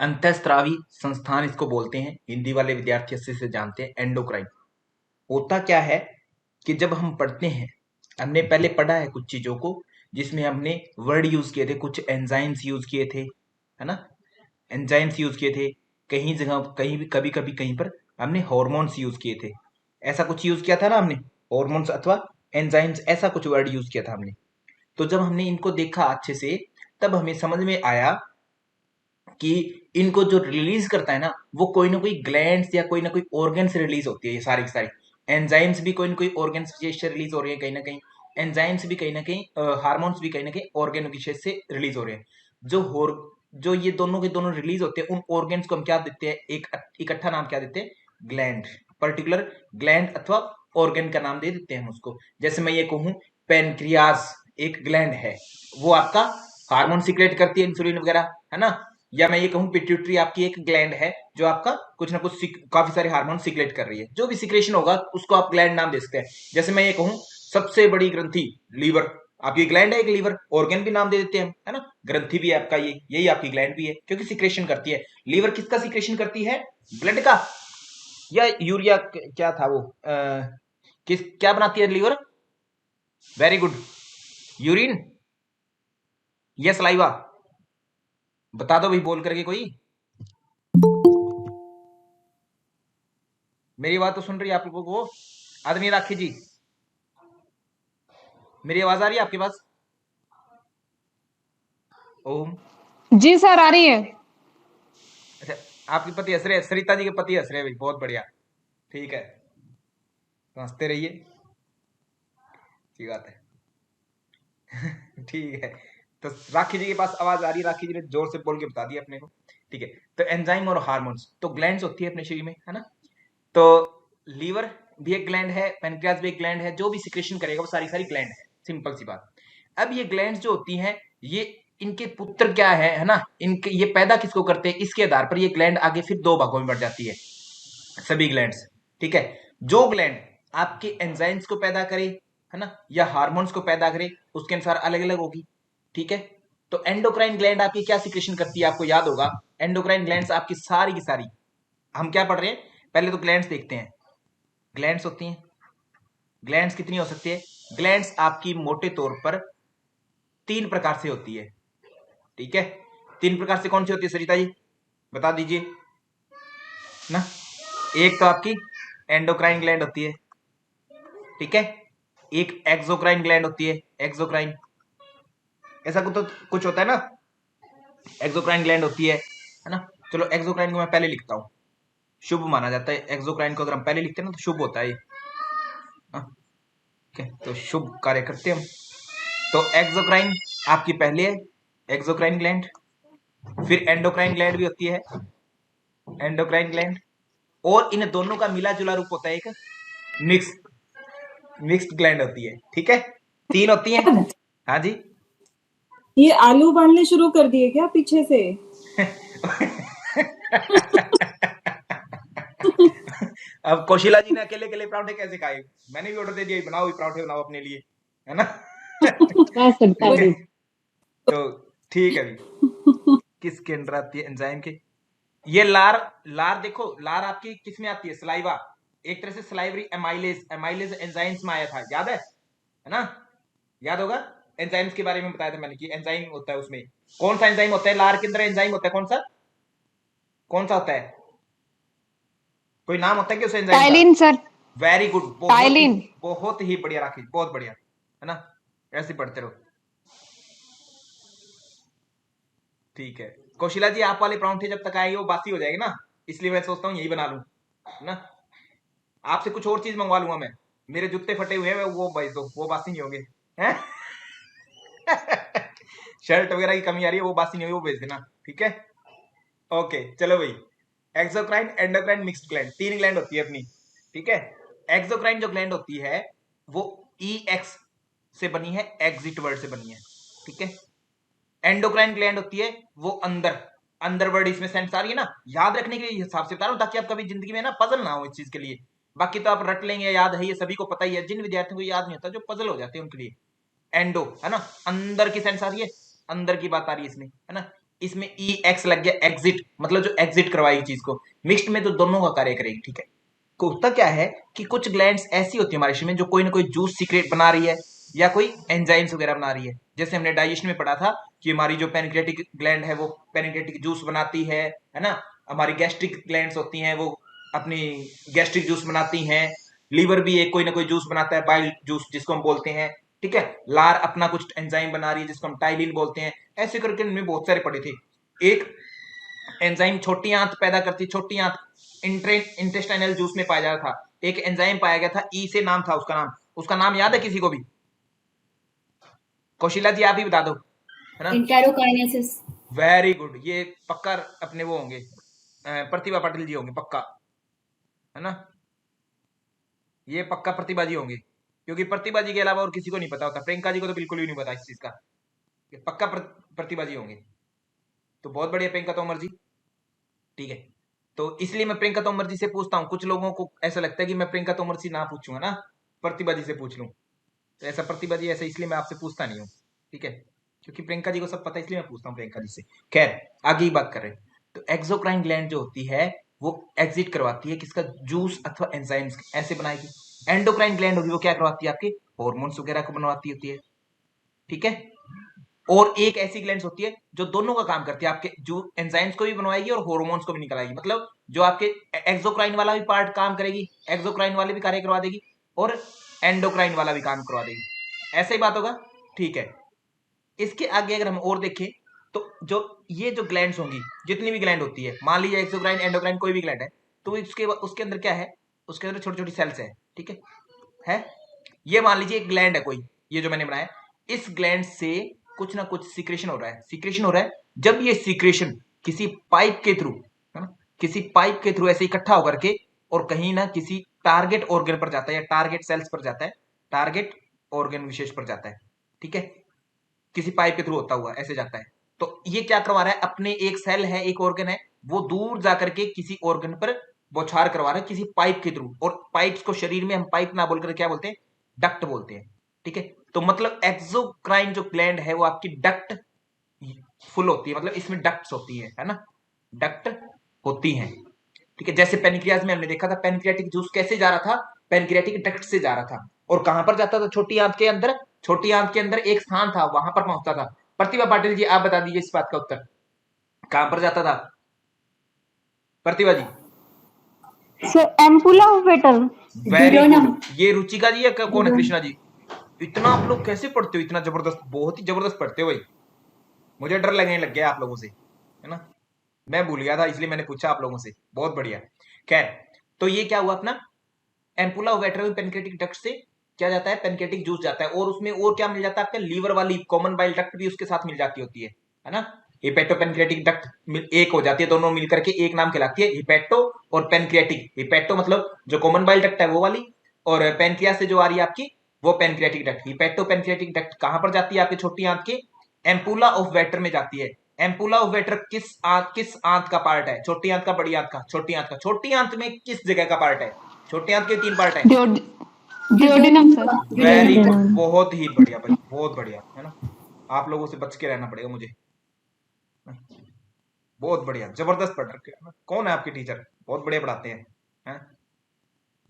अंतःस्रावी संस्थान इसको बोलते हैं, हिंदी वाले विद्यार्थी अच्छे से जानते हैं। एंडोक्राइन होता क्या है कि जब हम पढ़ते हैं, हमने पहले पढ़ा है कुछ चीजों को जिसमें हमने वर्ड यूज किए थे, कुछ एंजाइम्स यूज किए थे, है ना। एंजाइम्स यूज किए थे, कहीं जगह कहीं भी कभी कभी कहीं पर हमने हॉर्मोन्स यूज किए थे, ऐसा कुछ यूज किया था ना हमने, हॉर्मोन्स अथवा एंजाइम्स, ऐसा कुछ वर्ड यूज किया था हमने। तो जब हमने इनको देखा अच्छे से, तब हमें समझ में आया कि इनको जो रिलीज करता है ना, वो कोई ना कोई ग्लैंड्स या कोई ना कोई ऑर्गन से रिलीज होती है। ये सारी की सारी एंजाइम्स भी कोई ना कोई ऑर्गन से रिलीज हो रही है, कहीं ना कहीं एंजाइम्स भी कहीं ना कहीं, हार्मोन्स भी कहीं ना कहीं ऑर्गन विशेष से रिलीज हो रहे हैं। जो होर जो ये दोनों के दोनों रिलीज होते हैं, उन ऑर्गन्स को हम क्या देते हैं, एक इकट्ठा नाम क्या देते हैं, ग्लैंड, पर्टिकुलर ग्लैंड अथवा ऑर्गन का नाम दे देते हैं हम उसको। जैसे मैं ये कहूं पेनक्रियास एक ग्लैंड है, वो आपका हार्मोन सिक्रेट करती है, इंसुलिन वगैरह, है ना। या मैं ये कहूं पिट्यूटरी आपकी एक ग्लैंड है जो आपका कुछ ना कुछ काफी सारे हार्मोन सिक्रेट कर रही है, जो भी सिक्रेशन होगा उसको आप ग्लैंड नाम दे सकते हैं। जैसे मैं ये कहूं सबसे बड़ी ग्रंथि लीवर, आपकी ग्लैंड है एक लीवर, ऑर्गन भी नाम दे देते हैं हम, है ना। ग्रंथि भी है आपका, ये यही आपकी ग्लैंड भी है, क्योंकि सिक्रेशन करती है। लीवर किसका सिक्रेशन करती है, ब्लड का, या यूरिया क्या था वो, किस क्या बनाती है लीवर, वेरी गुड, यूरिन या सलाइवा, बता दो भाई बोल करके कोई। मेरी बात तो सुन रही है आप लोगों को, आदमी राखी जी, मेरी आवाज आ रही है आपके पास? ओम, जी सर आ रही है। अच्छा, आपके पति हंस रहे हैं, सरिता जी के पति हंस रहे हैं भाई, बहुत बढ़िया, ठीक है, तो हंसते रहिए, ठीक बात है। ठीक है, तो राखी जी के पास आवाज आ रही है, राखी जी ने जोर से बोल के बता दिया अपने को, ठीक है। तो एंजाइम और हार्मोन्स तो ग्लैंड्स होती है अपने शरीर में, है ना। तो लीवर भी एक ग्लैंड है, पेनक्रियास भी एक ग्लैंड है, जो भी सिक्रेशन करेगा वो सारी सारी ग्लैंड है, सिंपल सी बात। अब ये ग्लैंड्स जो होती हैं, ये इनके पुत्र क्या है ना, इनके ये पैदा किसको करते हैं, इसके आधार पर ये ग्लैंड आगे फिर दो भागों में बढ़ जाती है, सभी ग्लैंड्स, ठीक है। जो ग्लैंड आपके एंजाइम्स को पैदा करे, है ना, या हार्मोन्स को पैदा करे, उसके अनुसार अलग अलग होगी, ठीक है। तो एंडोक्राइन ग्लैंड आपकी क्या सिक्रेशन करती है, आपको याद होगा, एंडोक्राइन ग्लैंड्स आपकी सारी की सारी, हम क्या पढ़ रहे हैं, पहले तो ग्लैंड्स देखते हैं। ग्लैंड्स होती हैं, ग्लैंड्स कितनी हो सकती है, ग्लैंड्स आपकी मोटे तौर पर तीन प्रकार से होती है, ठीक है। तीन प्रकार से कौन सी होती है सरिता जी, बता दीजिए ना। एक तो आपकी एंडोक्राइन ग्लैंड होती है, ठीक है। एक एक्सोक्राइन ग्लैंड होती है, एक्सोक्राइन, ऐसा कुछ तो कुछ होता है ना, एक्सोक्राइन ग्लैंड होती है ना। चलो एक्सोक्राइन को मैं पहले लिखता हूं, शुभ माना जाता है, एक्सोक्राइन को अगर हम पहले लिखते हैं ना तो शुभ होता है, ठीक है, तो शुभ कार्य करते हैं हम। तो एक्सोक्राइन आपकी पहले है, एक्सोक्राइन ग्लैंड, फिर एंडोक्राइन ग्लैंड भी होती है, एंडोक्राइन ग्लैंड, और इन दोनों का मिला जुला रूप होता है एक मिक्स मिक्स्ड ग्लैंड होती है, ठीक है। तीन होती हैं, हाँ जी। ये आलू उबालने शुरू कर दिए क्या पीछे से? अब कौशिला जी ने अकेले अकेले पराठे कैसे खाए, मैंने भी ऑर्डर दे दिया, बनाओ पराठे बनाओ अपने लिए, है ना। ठीक है, तो ठीक है भी, किसके अंदर आती है, एंजाइम के। ये लार, लार देखो, लार आपकी किस में आती है, सलाइवा, एक तरह से सलाइवरी एमाइलेज, एमाइलेज एंजाइम्स में आया था, याद है ना, याद होगा। एंजाइम्स के बारे में बताया था मैंने कि एंजाइम होता है उसमें, कौन सा एंजाइम होता है लार के अंदर, एंजाइम होता है कौन सा, कौन सा होता है, कोई नाम होता है कि उस एंजाइम का। Ptyalin sir, very good, ptyalin. बहुत ही बढ़िया राखी, बहुत बढ़िया, है ना, ऐसे पढ़ते रहो, ठीक है। कौशिला जी आप वाले परांठे जब तक आएंगे वो बासी हो जाएंगे ना, इसलिए मैं सोचता हूँ यही बना लूं ना, आपसे कुछ और चीज मंगवा लूंगा मैं, मेरे जूते फटे हुए हैं वो भेज दो, वो बासी नहीं होंगे, हैं। शर्ट वगैरह की कमी आ रही है, वो बासी नहीं होगी, वो भेज देना, ठीक है। ओके चलो भाई, एक्सोक्राइन एंडोक्राइन मिक्स्ड ग्लैंड, तीन ग्लैंड होती है अपनी, ठीक है। एक्सोक्राइन जो ग्लैंड होती है वो ई एक्स से बनी है, एग्जिट वर्ड से बनी है, ठीक है। एंडोक्राइन ग्लैंड होती है वो अंदर, अंदर वर्ड इसमें सेंस आ रही है ना, याद रखने के हिसाब से बता रहा हूं, ताकि आप कभी जिंदगी में ना पजल ना हो इस चीज के लिए। बाकी तो आप रट लेंगे, याद है, ये सभी को पता ही है, जिन विद्यार्थियों को याद नहीं होता, जो पजल हो जाते हैं उनके लिए। एंडो है ना, अंदर की सेंस आ रही है, अंदर की बात आ रही है इसमें, है ना। इसमें ई एक्स लग गया, एग्जिट, मतलब जो एग्जिट करवाएगी चीज को। मिक्स्ड में तो दोनों का कार्य करेगी, ठीक है। होता क्या है कि कुछ ग्लैंड्स ऐसी होती है हमारे शरीर में जो कोई ना कोई जूस सीक्रेट बना रही है या कोई एंजाइम्स वगैरह बना रही है। जैसे हमने डाइजेशन में पढ़ा था कि हमारी जो पेनक्रियाटिक ग्लैंड है वो पेनक्रियाटिक जूस बनाती है ना। हमारी गैस्ट्रिक ग्लैंड्स होती हैं वो अपनी गैस्ट्रिक जूस बनाती हैं। लीवर भी एक कोई ना कोई जूस बनाता है, बाइल जूस जिसको हम बोलते हैं, ठीक है। लार अपना कुछ एंजाइम बना रही है जिसको हम टाइलिन बोलते हैं। ऐसे करके हमने बहुत सारे पढ़े थे। एक एंजाइम छोटी आंत पैदा करती, छोटी आंत इंटेस्टाइनल जूस में पाया जाता था। एक एंजाइम पाया गया था, ई से नाम था उसका नाम याद है किसी को भी? कौशिला जी आप ही बता दो, है ना। इंटेरोकाइनेसिस। वेरी गुड, ये पक्का अपने वो होंगे, प्रतिभा पाटिल जी होंगे पक्का, है ना। ये पक्का प्रतिभा जी होंगे, क्योंकि प्रतिभा जी के अलावा और किसी को नहीं पता होता। प्रियंका जी को तो बिल्कुल भी नहीं पता इस चीज का। ये पक्का प्रतिभा जी होंगे। तो बहुत बढ़िया प्रियंका तोमर जी, ठीक है। तो इसलिए मैं प्रियंका तोमर जी से पूछता हूँ। कुछ लोगों को ऐसा लगता है कि मैं प्रियंका तोमर से ना पूछूंगा ना, प्रतिभा जी से पूछ लूं। तो ऐसा प्रतिभा जी, ऐसा इसलिए मैं आपसे पूछता नहीं हूँ, ठीक है। क्योंकि प्रियंका जी को सब पता है, इसलिए मैं पूछता हूँ प्रियंका जी से। खैर, आगे ही बात कर रहे हैं। तो एक्सोक्राइन ग्लैंड जो होती है वो एग्जिट करवाती है किसका, जूस अथवा एंजाइम्स ऐसे बनाएगी। एंडोक्राइन ग्लैंड होगी वो क्या करवाती है, आपके हॉर्मोन्स वगैरह को बनवाती होती है, ठीक है। और एक ऐसी ग्लैंड होती है जो दोनों का काम करती है, आपके जो एंजाइम्स को भी बनवाएगी और हॉर्मोन्स को भी निकालेगी। मतलब जो आपके एक्सोक्राइन वाला भी पार्ट काम करेगी, एक्सोक्राइन वाले भी कार्य करवा देगी, और एंडोक्राइन वाला भी काम करवा देगी। ऐसा ही बात होगा, ठीक है। इसके आगे अगर हम और देखें तो जो ये जो ग्लैंड्स होंगी, जितनी भी ग्लैंड होती है, मान लीजिए एक्सोक्राइन एंडोक्राइन कोई भी ग्लैंड है, तो उसके अंदर क्या है, उसके अंदर छोटी छोटी सेल्स है, ठीक है। ये मान लीजिए एक ग्लैंड है कोई, ये जो मैंने बनाया, इस ग्लैंड से कुछ ना कुछ सीक्रेशन हो रहा है, सीक्रेशन हो रहा है। जब ये सीक्रेशन किसी पाइप के थ्रू, है ना, किसी पाइप के थ्रू ऐसे इकट्ठा होकर के और कहीं ना किसी टारगेट ऑर्गन पर जाता है या टारगेट सेल्स पर जाता है, टारगेट ऑर्गन विशेष पर जाता है, ठीक है। किसी पाइप के थ्रू होता हुआ ऐसे जाता है। तो ये क्या करवा रहा है, अपने एक सेल है, एक ऑर्गन है, वो दूर जाकर के किसी ऑर्गन पर बौछार करवा रहा है किसी पाइप के थ्रू। और पाइप्स को शरीर में हम पाइप ना बोलकर क्या बोलते हैं, डक्ट बोलते हैं, ठीक है। तो मतलब एक्सोक्राइन जो ग्लैंड है वो आपकी डक्ट फुल होती है, मतलब इसमें डक्ट्स होती है ना, डक्ट होती हैं, ठीक है। जैसे पेनक्रियाज में हमने देखा था, पेनक्रियाटिक जूस कैसे जा रहा था, पेनक्रियाटिक डक्ट से जा रहा था। और कहां पर जाता था, छोटी आंत के अंदर, छोटी आंत के अंदर एक स्थान था, वहां पर पहुंचता था। प्रतिभा पाटिल जी आप बता दीजिए इस बात का उत्तर, कहां पर जाता था Pratibha ji? Ampulla of Vater. Very good. ये रुचिका जी या कौन है, कृष्णा जी? इतना आप लोग कैसे पढ़ते हो, इतना जबरदस्त, बहुत ही जबरदस्त पढ़ते हो भाई। मुझे डर लगने लग गया आप लोगों से, है ना। मैं भूल गया था इसलिए मैंने पूछा आप लोगों से, बहुत बढ़िया। खैर, तो ये क्या हुआ अपना, एम्पुला वेटरल पेनक्रेटिक डक्ट से क्या जाता है, पेनक्रेटिक जूस जाता है। और उसमें और क्या मिल जाता है, आपका लीवर वाली कॉमन बाइल डक्ट भी उसके साथ मिल जाती होती है ना। हिपेटो पेनक्रेटिक डक्ट एक हो जाती है, दोनों मिलकर के एक नाम कहलाती है, हिपेटो और पेनक्रियाटिक। हिपेटो मतलब जो कॉमन बाइल डक्ट है वो वाली, और पेनक्रिया से जो आ रही है आपकी वो pancreatic duct. Hepato pancreatic duct कहां पर जाती है, आपके छोटी आंत के एम्पुला ऑफ वेटर में जाती है। एम्पुला ऑफ वेटर किस आंत का पार्ट है, छोटी आंत का, बड़ी आंत का? छोटी आंत का। छोटी आंत में किस जगह का पार्ट है? छोटी आंत के 3 पार्ट है। डियोडिनम सर। वेरी गुड, बहुत ही बढ़िया भाई, बहुत बढ़िया, है ना। आप लोगों से बच के रहना पड़ेगा मुझे, बहुत बढ़िया, जबरदस्त पढ़ रखे हैं। कौन है आपके टीचर? बहुत बढ़िया पढ़ाते हैं।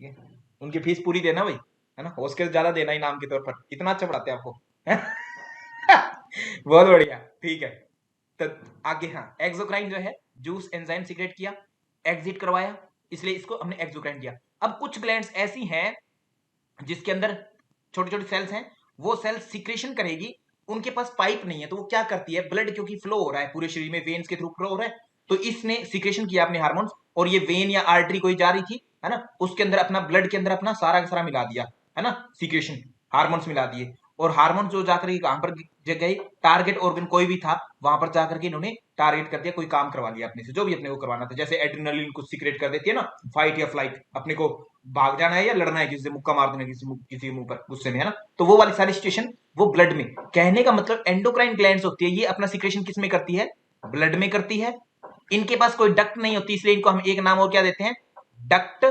ये उनकी फीस पूरी देना भाई, है ना, हो सके ज्यादा देना इनाम के तौर पर, इतना अच्छा पढ़ाते हैं आपको। बहुत बढ़िया, ठीक है। तो आगे, हाँ, एक्सोक्राइन जो है जूस एंजाइम सीक्रेट किया, एग्जिट करवाया, इसलिए इसको हमने एक्सोक्राइन किया। अब कुछ ग्लैंड्स ऐसी हैं जिसके अंदर छोटी छोटी सेल्स हैं, वो सेल्स सीक्रेशन करेगी, उनके पास पाइप नहीं है, तो वो क्या करती है, ब्लड क्योंकि फ्लो हो रहा है पूरे शरीर में, वेन्स के थ्रू फ्लो हो रहा है, तो इसने सीक्रेशन किया अपने हार्मोन्स, और ये वेन या आर्टरी कोई जा रही थी, है ना, उसके अंदर अपना ब्लड के अंदर अपना सारा का सारा मिला दिया, है ना, सीक्रेशन, हार्मोन्स मिला दिए। और हार्मोन जो जाकर कहां पर गए, टारगेट ऑर्गन कोई भी था वहां पर जाकर के इन्होंने टारगेट कर दिया, कोई काम करवा लिया अपने से, जो भी अपने को करवाना था। जैसे एड्रेनलिन कुछ सीक्रेट कर देती है ना, फाइट या फ्लाइट, अपने को भाग जाना है या लड़ना है, किसी से मुक्का मार देना, किसी के मुंह पर गुस्से में, है ना, तो वो वाली सारी सिचुएशन वो ब्लड में। कहने का मतलब एंडोक्राइन ग्लैंड्स होती है, ये अपना सीक्रेशन किस में करती है, ब्लड में करती है। इनके पास कोई डक्ट नहीं होती, इसलिए इनको हम एक नाम और क्या देते हैं, डक्ट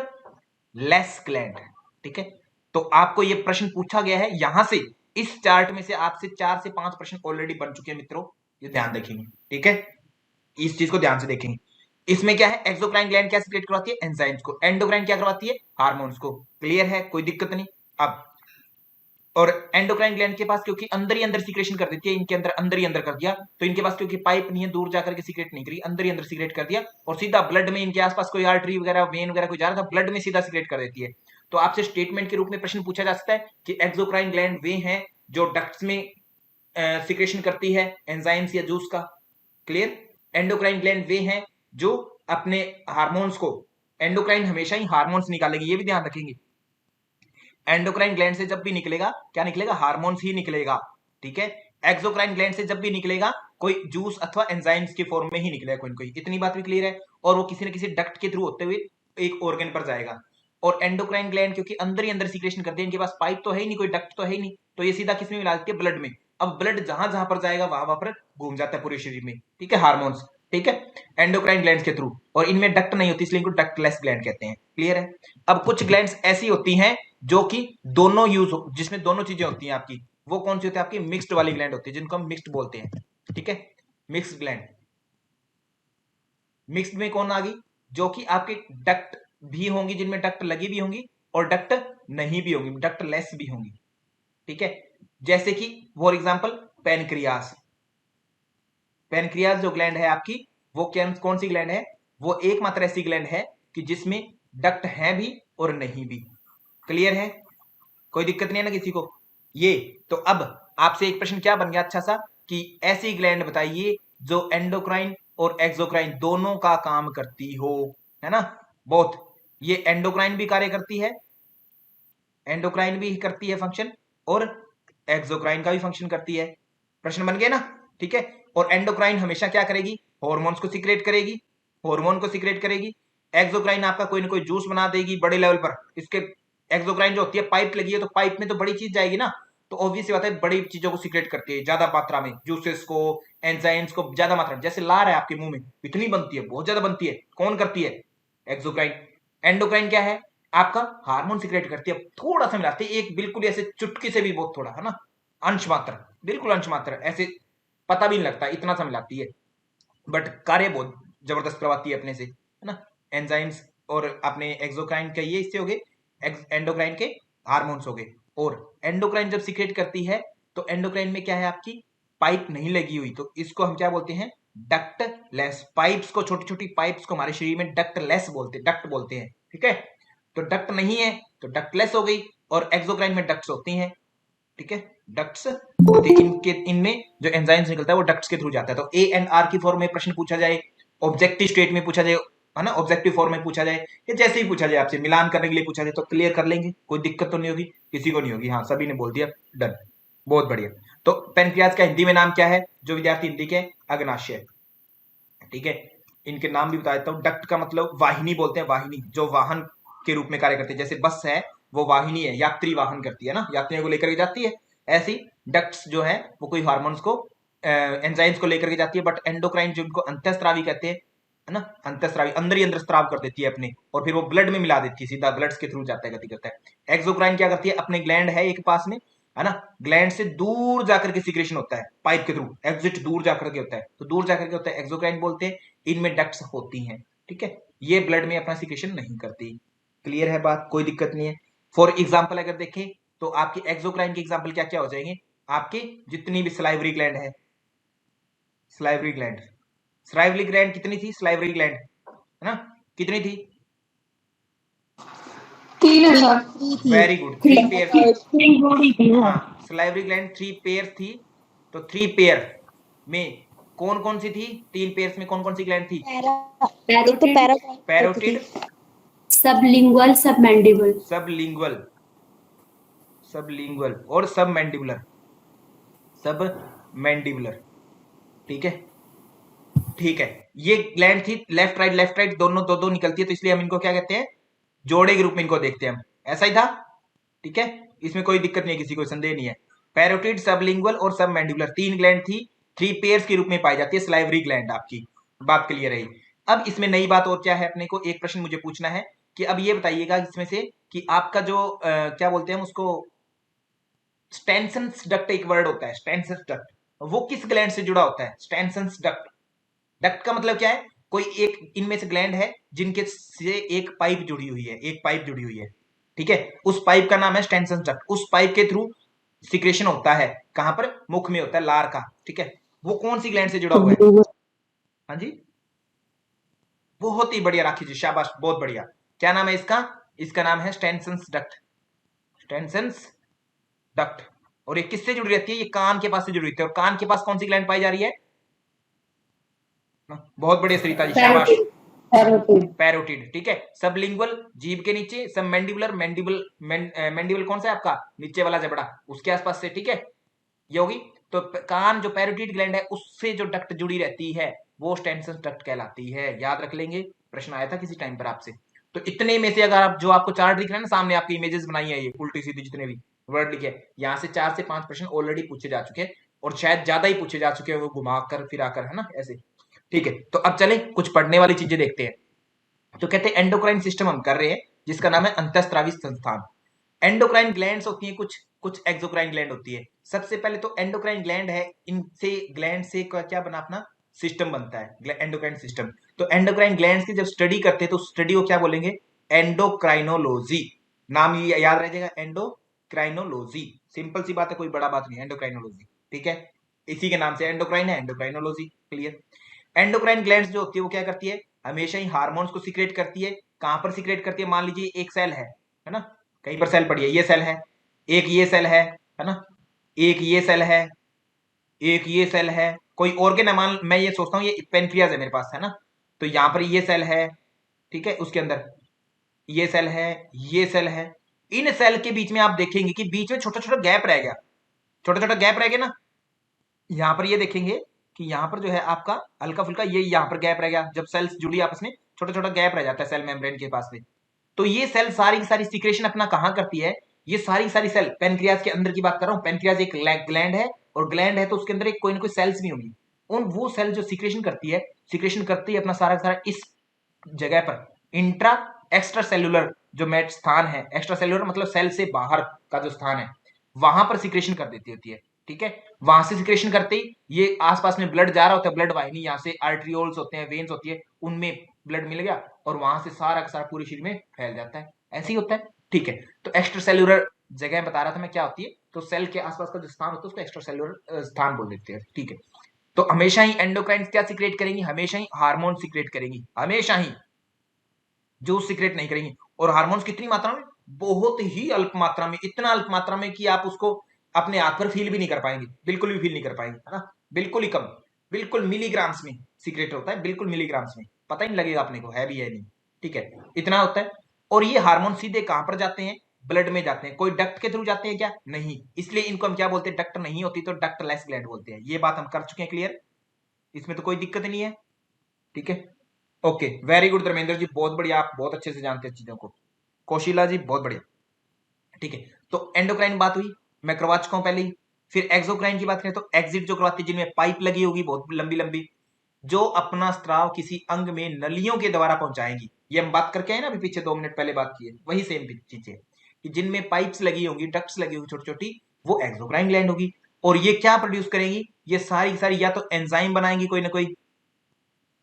लेस ग्लैंड, ठीक है। तो आपको ये प्रश्न पूछा गया है यहां से, इस चार्ट में से आपसे 4 से 5 प्रश्न ऑलरेडी बन चुके हैं मित्रों, ये ध्यान रखेंगे, ठीक है। इस चीज को ध्यान से देखेंगे। इसमें क्या है, एक्सोक्राइन ग्लैंड क्या सीक्रेट करवाती है, एंजाइम्स को। एंडोक्राइन क्या करवाती है, हार्मोन्स को। क्लियर है, कोई दिक्कत नहीं। अब और एंडोक्राइन ग्लैंड के पास क्योंकि अंदर ही अंदर सीक्रेशन कर देती है, इनके अंदर ही अंदर कर दिया, तो इनके पास क्योंकि पाइप नहीं है दूर जाकर के सीक्रेट नहीं करी, अंदर ही अंदर सीक्रेट कर दिया और सीधा ब्लड में, इनके आसपास कोई आर्टरी वगैरह वेन वगैरह कोई जा रहा था, ब्लड में सीधा सीक्रेट कर देती है। तो आपसे स्टेटमेंट के रूप में प्रश्न पूछा जा सकता है कि एक्सोक्राइन ग्लैंड वे हैं जो डक्ट्स में सीक्रेशन करती है एंजाइम्स या जूस का। क्लियर। एंडोक्राइन ग्लैंड वे हैं जो अपने हार्मोन्स को, एंडोक्राइन हमेशा ही हार्मोन्स निकालेगी, ये भी ध्यान रखेंगे। एंडोक्राइन ग्लैंड से जब भी निकलेगा क्या निकलेगा, हार्मोन्स ही निकलेगा। ठीक है। एक्सोक्राइन ग्लैंड से जब भी निकलेगा कोई जूस अथवा एंजाइम्स के फॉर्म में ही निकलेगा कोई ना कोई, इतनी बात भी क्लियर है। और वो किसी न किसी डक्ट के थ्रू होते हुए एक ऑर्गन पर जाएगा। और एंडोक्राइन ग्लैंड क्योंकि अंदर ही अंदर सीक्रेशन करते हैं, इनके पास पाइप तो है ही नहीं, कोई डक्ट तो है ही नहीं, तो ये सीधा किसमें मिला देती है, ब्लड में। अब ब्लड जहां जहां पर जाएगा वहां पर घूम जाता है पूरे शरीर में। ठीक है, हार्मोन्स। ठीक है, एंडोक्राइन ग्लैंड्स के थ्रू। और इनमें डक्ट नहीं होती इसलिए इनको डक्टलेस ग्लैंड कहते हैं। क्लियर है। अब कुछ ग्लैंड्स ऐसी होती हैं जो कि दोनों यूज हो, जिसमें दोनों चीजें होती हैं आपकी, वो कौन सी होती है आपकी, मिक्स्ड वाली ग्लैंड होती है, जिनको हम मिक्स्ड बोलते हैं। ठीक है, मिक्स्ड ग्लैंड। मिक्स्ड में कौन आ गई, जो कि आपके डक्ट भी होंगी, जिनमें डक्ट लगी भी होंगी और डक्ट नहीं भी होंगी, डक्ट लेस भी होंगी। ठीक है, जैसे कि फॉर एग्जांपल पेनक्रियास। पेनक्रियास जो ग्लैंड है आपकी, वो कौन सी ग्लैंड है, वो एकमात्र ऐसी ग्लैंड है कि जिसमें डक्ट है भी और नहीं भी। क्लियर है, कोई दिक्कत नहीं है ना किसी को। ये तो अब आपसे एक प्रश्न क्या बन गया अच्छा सा, कि ऐसी ग्लैंड बताइए जो एंडोक्राइन और एक्सोक्राइन दोनों का काम करती हो, है ना। बहुत, ये एंडोक्राइन भी कार्य करती है, एंडोक्राइन भी करती है फंक्शन, और एक्सोक्राइन का भी फंक्शन करती है। प्रश्न बन गया ना। ठीक है, और एंडोक्राइन हमेशा क्या करेगी, हॉर्मोन्स को सीक्रेट करेगी, हार्मोन को सीक्रेट करेगी। एक्सोक्राइन आपका कोई ना कोई जूस बना देगी बड़े लेवल पर। इसके एक्सोक्राइन जो होती है, पाइप लगी है तो पाइप में तो बड़ी चीज जाएगी ना, तो ऑब्वियस बात है बड़ी चीजों को सीक्रेट करती है ज्यादा मात्रा में, जूसेस को, एंजाइम्स को ज्यादा मात्रा में। जैसे लार है आपके मुंह में, इतनी बनती है, बहुत ज्यादा बनती है, कौन करती है, एक्सोक्राइन। एंडोक्राइन क्या है, आपका हार्मोन सीक्रेट करती है, थोड़ा सा मिलाती है, एक बिल्कुल ऐसे चुटकी से भी बहुत थोड़ा, है ना, अंश मात्र, बिल्कुल अंश मात्र, ऐसे पता भी नहीं लगता, इतना सा मिलाती है, बट कार्य बहुत जबरदस्त करवाती है अपने से, है ना। एंजाइम्स और अपने एक्सोक्राइन का ये इससे हो गए, एंडोक्राइन के हार्मोन्स हो गए। और एंडोक्राइन जब सीक्रेट करती है तो एंडोक्राइन में क्या है आपकी, पाइप नहीं लगी हुई, तो इसको हम क्या बोलते हैं, डक्टलेस। पाइप्स को, छोटी छोटी पाइप्स को हमारे शरीर में डक्टलेस बोलते, डक्ट बोलते हैं। ठीक है, तो डक्ट नहीं है तो डक्टलेस हो गई, और एक्सोक्राइन में डक्ट्स होती हैं। ठीक है, डक्ट्स होती है, इनके इनमें जो एंजाइम्स निकलता है वो डक्ट्स के थ्रू जाता है। तो ए एंड आर की फॉर्म में प्रश्न पूछा जाए, ऑब्जेक्टिव स्टेट में पूछा जाए, है ना, ऑब्जेक्टिव फॉर्म में पूछा जाए, या जैसे ही पूछा जाए आपसे मिलान करने के लिए पूछा जाए तो क्लियर कर लेंगे, कोई दिक्कत तो नहीं होगी, किसी को नहीं होगी। हाँ, सभी ने बोल दिया, डन, बहुत बढ़िया। तो पेनक्रियाज का हिंदी में नाम क्या है, जो विद्यार्थी हिंदी के, अग्नाशय। ठीक है, इनके नाम भी बता देता हूँ। डक्ट का मतलब वाहिनी बोलते हैं, वाहिनी जो वाहन के रूप में कार्य करती है, जैसे बस है वो वाहिनी है, यात्री वाहन करती है ना, यात्रियों को लेकर के जाती है। ऐसी डक्ट्स जो है वो कोई हार्मोन्स को, एंजाइम्स को लेकर के जाती है। बट एंडोक्राइन जिनको अंतःस्रावी कहते हैं, है ना, अंतःस्रावी, अंदर ही अंदर स्त्राव कर देती है अपने, और फिर वो ब्लड में मिला देती है, सीधा ब्लड के थ्रू जाता है, गति करता है। एक्सोक्राइन क्या करती है, अपने ग्लैंड है एक पास में, है ना, ग्लैंड से दूर जाकर के सीक्रेशन होता है पाइप के थ्रू, एग्जिट दूर जाकर के होता है, तो दूर जाकर के होता है, एक्सोक्राइन बोलते हैं। इनमें डक्ट्स होती हैं। ठीक है, ये ब्लड में अपना सीक्रेशन नहीं करती। क्लियर है बात, कोई दिक्कत नहीं है। फॉर एग्जाम्पल अगर देखें तो आपकी एक्सोक्राइन के एग्जाम्पल क्या क्या हो जाएंगे, आपके जितनी भी सलाइवरी ग्लैंड है, सलाइवरी ग्लैंड, सलाइवरी ग्लैंड कितनी थी, सलाइवरी ग्लैंड, है ना, कितनी थी, 3 है सर। वेरी गुड, 3 पेयर थी। हाँ, सलाइवरी ग्लैंड 3 पेयर थी, तो 3 पेयर में कौन कौन सी थी, 3 पेयर्स में कौन कौन सी ग्लैंड थी, पैरोटिड, सबलिंगुअल, सबमैंडिबल, सबलिंगुअल, सबलिंगुअल और सबमैंडिबुलर, सबमैंडिबुलर। ठीक है, ठीक है, ये ग्लैंड थी, लेफ्ट राइट दोनों दो दो निकलती है, तो इसलिए हम इनको क्या कहते हैं, जोड़े के रूप में इनको देखते हैं हम, ऐसा ही था। ठीक है, इसमें कोई दिक्कत नहीं है, किसी को संदेह नहीं है। पैरोटिड, सबलिंगुअल और सबमैंडिबुलर 3 ग्लैंड थी, 3 पेयर्स के रूप में पाई जाती है सलाइवरी ग्लैंड। आपकी बात क्लियर रही। अब इसमें नई बात और क्या है, अपने को एक प्रश्न मुझे पूछना है कि अब ये बताइएगा इसमें से कि आपका जो क्या बोलते हैं हम उसको, स्टेनसन्स डक्ट एक वर्ड होता है, स्टेनसन्स डक्ट, वो किस ग्लैंड से जुड़ा होता है, स्टेनसन्स डक्ट, डक्ट का मतलब क्या है, कोई एक इनमें से ग्लैंड है जिनके से एक पाइप जुड़ी हुई है, एक पाइप जुड़ी हुई है, ठीक है, उस पाइप का नाम है स्टेनसन डक्ट। उस पाइप के थ्रू सिक्रेशन होता है, कहां पर, मुख में होता है, लार का, ठीक है। वो कौन सी ग्लैंड से जुड़ा हुआ है? हाँ जी, बहुत ही बढ़िया राखी जी, शाबाश, बहुत बढ़िया। क्या नाम है इसका? इसका नाम है स्टेनसन डक्ट, स्टेनसन डक्ट। और ये किससे जुड़ी रहती है? ये कान के पास से जुड़ी रहती है। और कान के पास कौन सी ग्लैंड पाई जा रही है? बहुत बढ़िया सरिता जी, शाबाश। पैरोटिड, ठीक है। सबलिंगुअल जीभ के नीचे, सब मैंडिबुलर, मैंडिबल कौन सा है आपका, नीचे वाला जबड़ा, उसके आसपास से, ठीक है, ये होगी। तो कान जो पैरोटिड ग्लैंड है उससे जो डक्ट जुड़ी रहती है वो स्टेनसन डक्ट कहलाती है। याद रख लेंगे, प्रश्न आया था किसी टाइम पर आपसे। तो इतने में से अगर आप, जो आपको चार्ट दिख रहा है ना सामने, आपकी इमेजेस बनाई है ये उल्टी सीधी, जितने भी वर्ड लिखे, यहाँ से 4 से 5 प्रश्न ऑलरेडी पूछे जा चुके हैं, और शायद ज्यादा ही पूछे जा चुके हैं, वो घुमा कर फिरा कर, है ना, ऐसे, ठीक है। तो अब चले कुछ पढ़ने वाली चीजें देखते हैं। तो कहते हैं एंडोक्राइन सिस्टम हम कर रहे हैं, जिसका नाम है अंतःस्रावी संस्थान। एंडोक्राइन ग्लैंड्स होती हैं कुछ, कुछ एक्सोक्राइन ग्लैंड होती है। सबसे पहले तो एंडोक्राइन ग्लैंड है, इनसे ग्लैंड से क्या बना, अपना सिस्टम बनता है, एंडोक्राइन सिस्टम। तो एंडोक्राइन ग्लैंड्स की जब स्टडी करते हैं तो स्टडी को क्या बोलेंगे? एंडोक्राइनोलॉजी। नाम ये याद रह जाएगा, एंडोक्राइनोलॉजी। सिंपल सी बात है, कोई बड़ा बात नहीं, एंडोक्राइनोलॉजी, ठीक है। इसी के नाम से एंडोक्राइन है, एंडोक्राइनोलॉजी, क्लियर। एंडोक्राइन ग्लैंड्स जो होती है वो क्या करती है? हमेशा ही हार्मोन्स को सीक्रेट करती है। कहां पर सीक्रेट करती है? मान लीजिए एक सेल है ना, कहीं पर सेल पड़ी है, ये सेल है, एक ये सेल है ना, एक ये सेल है, एक ये सेल है, कोई ऑर्गन है, मान मैं ये सोचता हूँ ये पेनक्रियाज है मेरे पास, है ना, तो यहां पर ये सेल है, ठीक है, उसके अंदर ये सेल है, ये सेल है। इन सेल के बीच में आप देखेंगे कि बीच में छोटा छोटा गैप रह गया, छोटा छोटा गैप रह गया ना। यहां पर ये देखेंगे कि यहां पर जो है आपका हल्का फुल्का ये यहां पर गैप रह गया, जब सेल्स जुड़ी आपस में छोटा छोटा गैप रह जाता है सेल मेम्ब्रेन के पास में। तो ये सेल सारी की सारी सिक्रेशन अपना कहां करती है? ये सारी सारी सेल पेनक्रियाज के अंदर की बात कर रहा हूं। पेनक्रियाज एक ग्लैंड है, और ग्लैंड है तो उसके अंदर एक कोई ना कोई सेल्स भी होंगी। उन वो सेल जो सिक्रेशन करती है, सिक्रेशन करती है अपना सारा का सारा इस जगह पर, इंट्रा एक्स्ट्रा सेलुलर जो मेट स्थान है, एक्स्ट्रा सेलुलर मतलब सेल से बाहर का जो स्थान है, वहां पर सिक्रेशन कर देती होती है, ठीक है। वहां से सिक्रेशन करते ही ये आसपास में ब्लड जा रहा होता है, ब्लड वाहिनी, यहाँ से आर्ट्रियोल्स होते हैं, वेन्स होती है, उनमें ब्लड मिल गया और वहां से सारा का सारा पूरे शरीर में फैल जाता है, ऐसे ही होता है, ठीक है। तो एक्स्ट्रा सेलुलर जगह बता रहा था मैं क्या होती है, तो सेल के आसपास का जो स्थान होता है उसको एक्स्ट्रा सेलुलर स्थान बोल देते हैं, ठीक है। तो हमेशा ही एंडोक्राइन क्या सीक्रेट करेंगी? हमेशा ही हार्मोन सीक्रेट करेंगी, हमेशा ही जूस सीक्रेट नहीं करेंगी। और हार्मोन्स कितनी मात्रा में? बहुत ही अल्प मात्रा में, इतना अल्प मात्रा में कि आप उसको अपने हाथ पर फील भी नहीं कर पाएंगे, बिल्कुल भी फील नहीं कर पाएंगे, है ना, बिल्कुल ही कम, बिल्कुल मिलीग्राम्स में सीक्रेट होता है, बिल्कुल मिलीग्राम्स में, पता ही नहीं लगेगा अपने को है भी है नहीं, ठीक है, इतना होता है। और ये हार्मोन सीधे कहां पर जाते हैं? ब्लड में जाते हैं। कोई डक्ट के थ्रू जाते हैं क्या? नहीं, इसलिए इनको हम क्या बोलते हैं? डक्ट नहीं होती तो डक्टलेस ग्लैंड बोलते हैं। ये बात हम कर चुके हैं क्लियर, इसमें तो कोई दिक्कत नहीं है, ठीक है। Okay, very good Dharmendra ji, बहुत बढ़िया, आप बहुत अच्छे से जानते हैं चीजों को। कौशिला जी बहुत बढ़िया, ठीक है। तो एंडोक्राइन बात हुई, मैं करवा चुका हूं पहले ही। फिर एक्सोक्राइन की बात करें तो एग्जिट जो करवाती है, जिनमें पाइप लगी होगी बहुत लंबी लंबी, जो अपना स्त्राव किसी अंग में नलियों के द्वारा पहुंचाएंगी। ये हम बात करके आए ना अभी पीछे 2 मिनट पहले बात की है, वही सेम चीज है कि जिनमें पाइप्स लगी होंगी, डक्ट्स लगी होगी छोटी छोटी, वो एक्सोक्राइन ग्लैंड होगी। और ये क्या प्रोड्यूस करेंगी? ये सारी की सारी या तो एंजाइम बनाएंगी, कोई ना कोई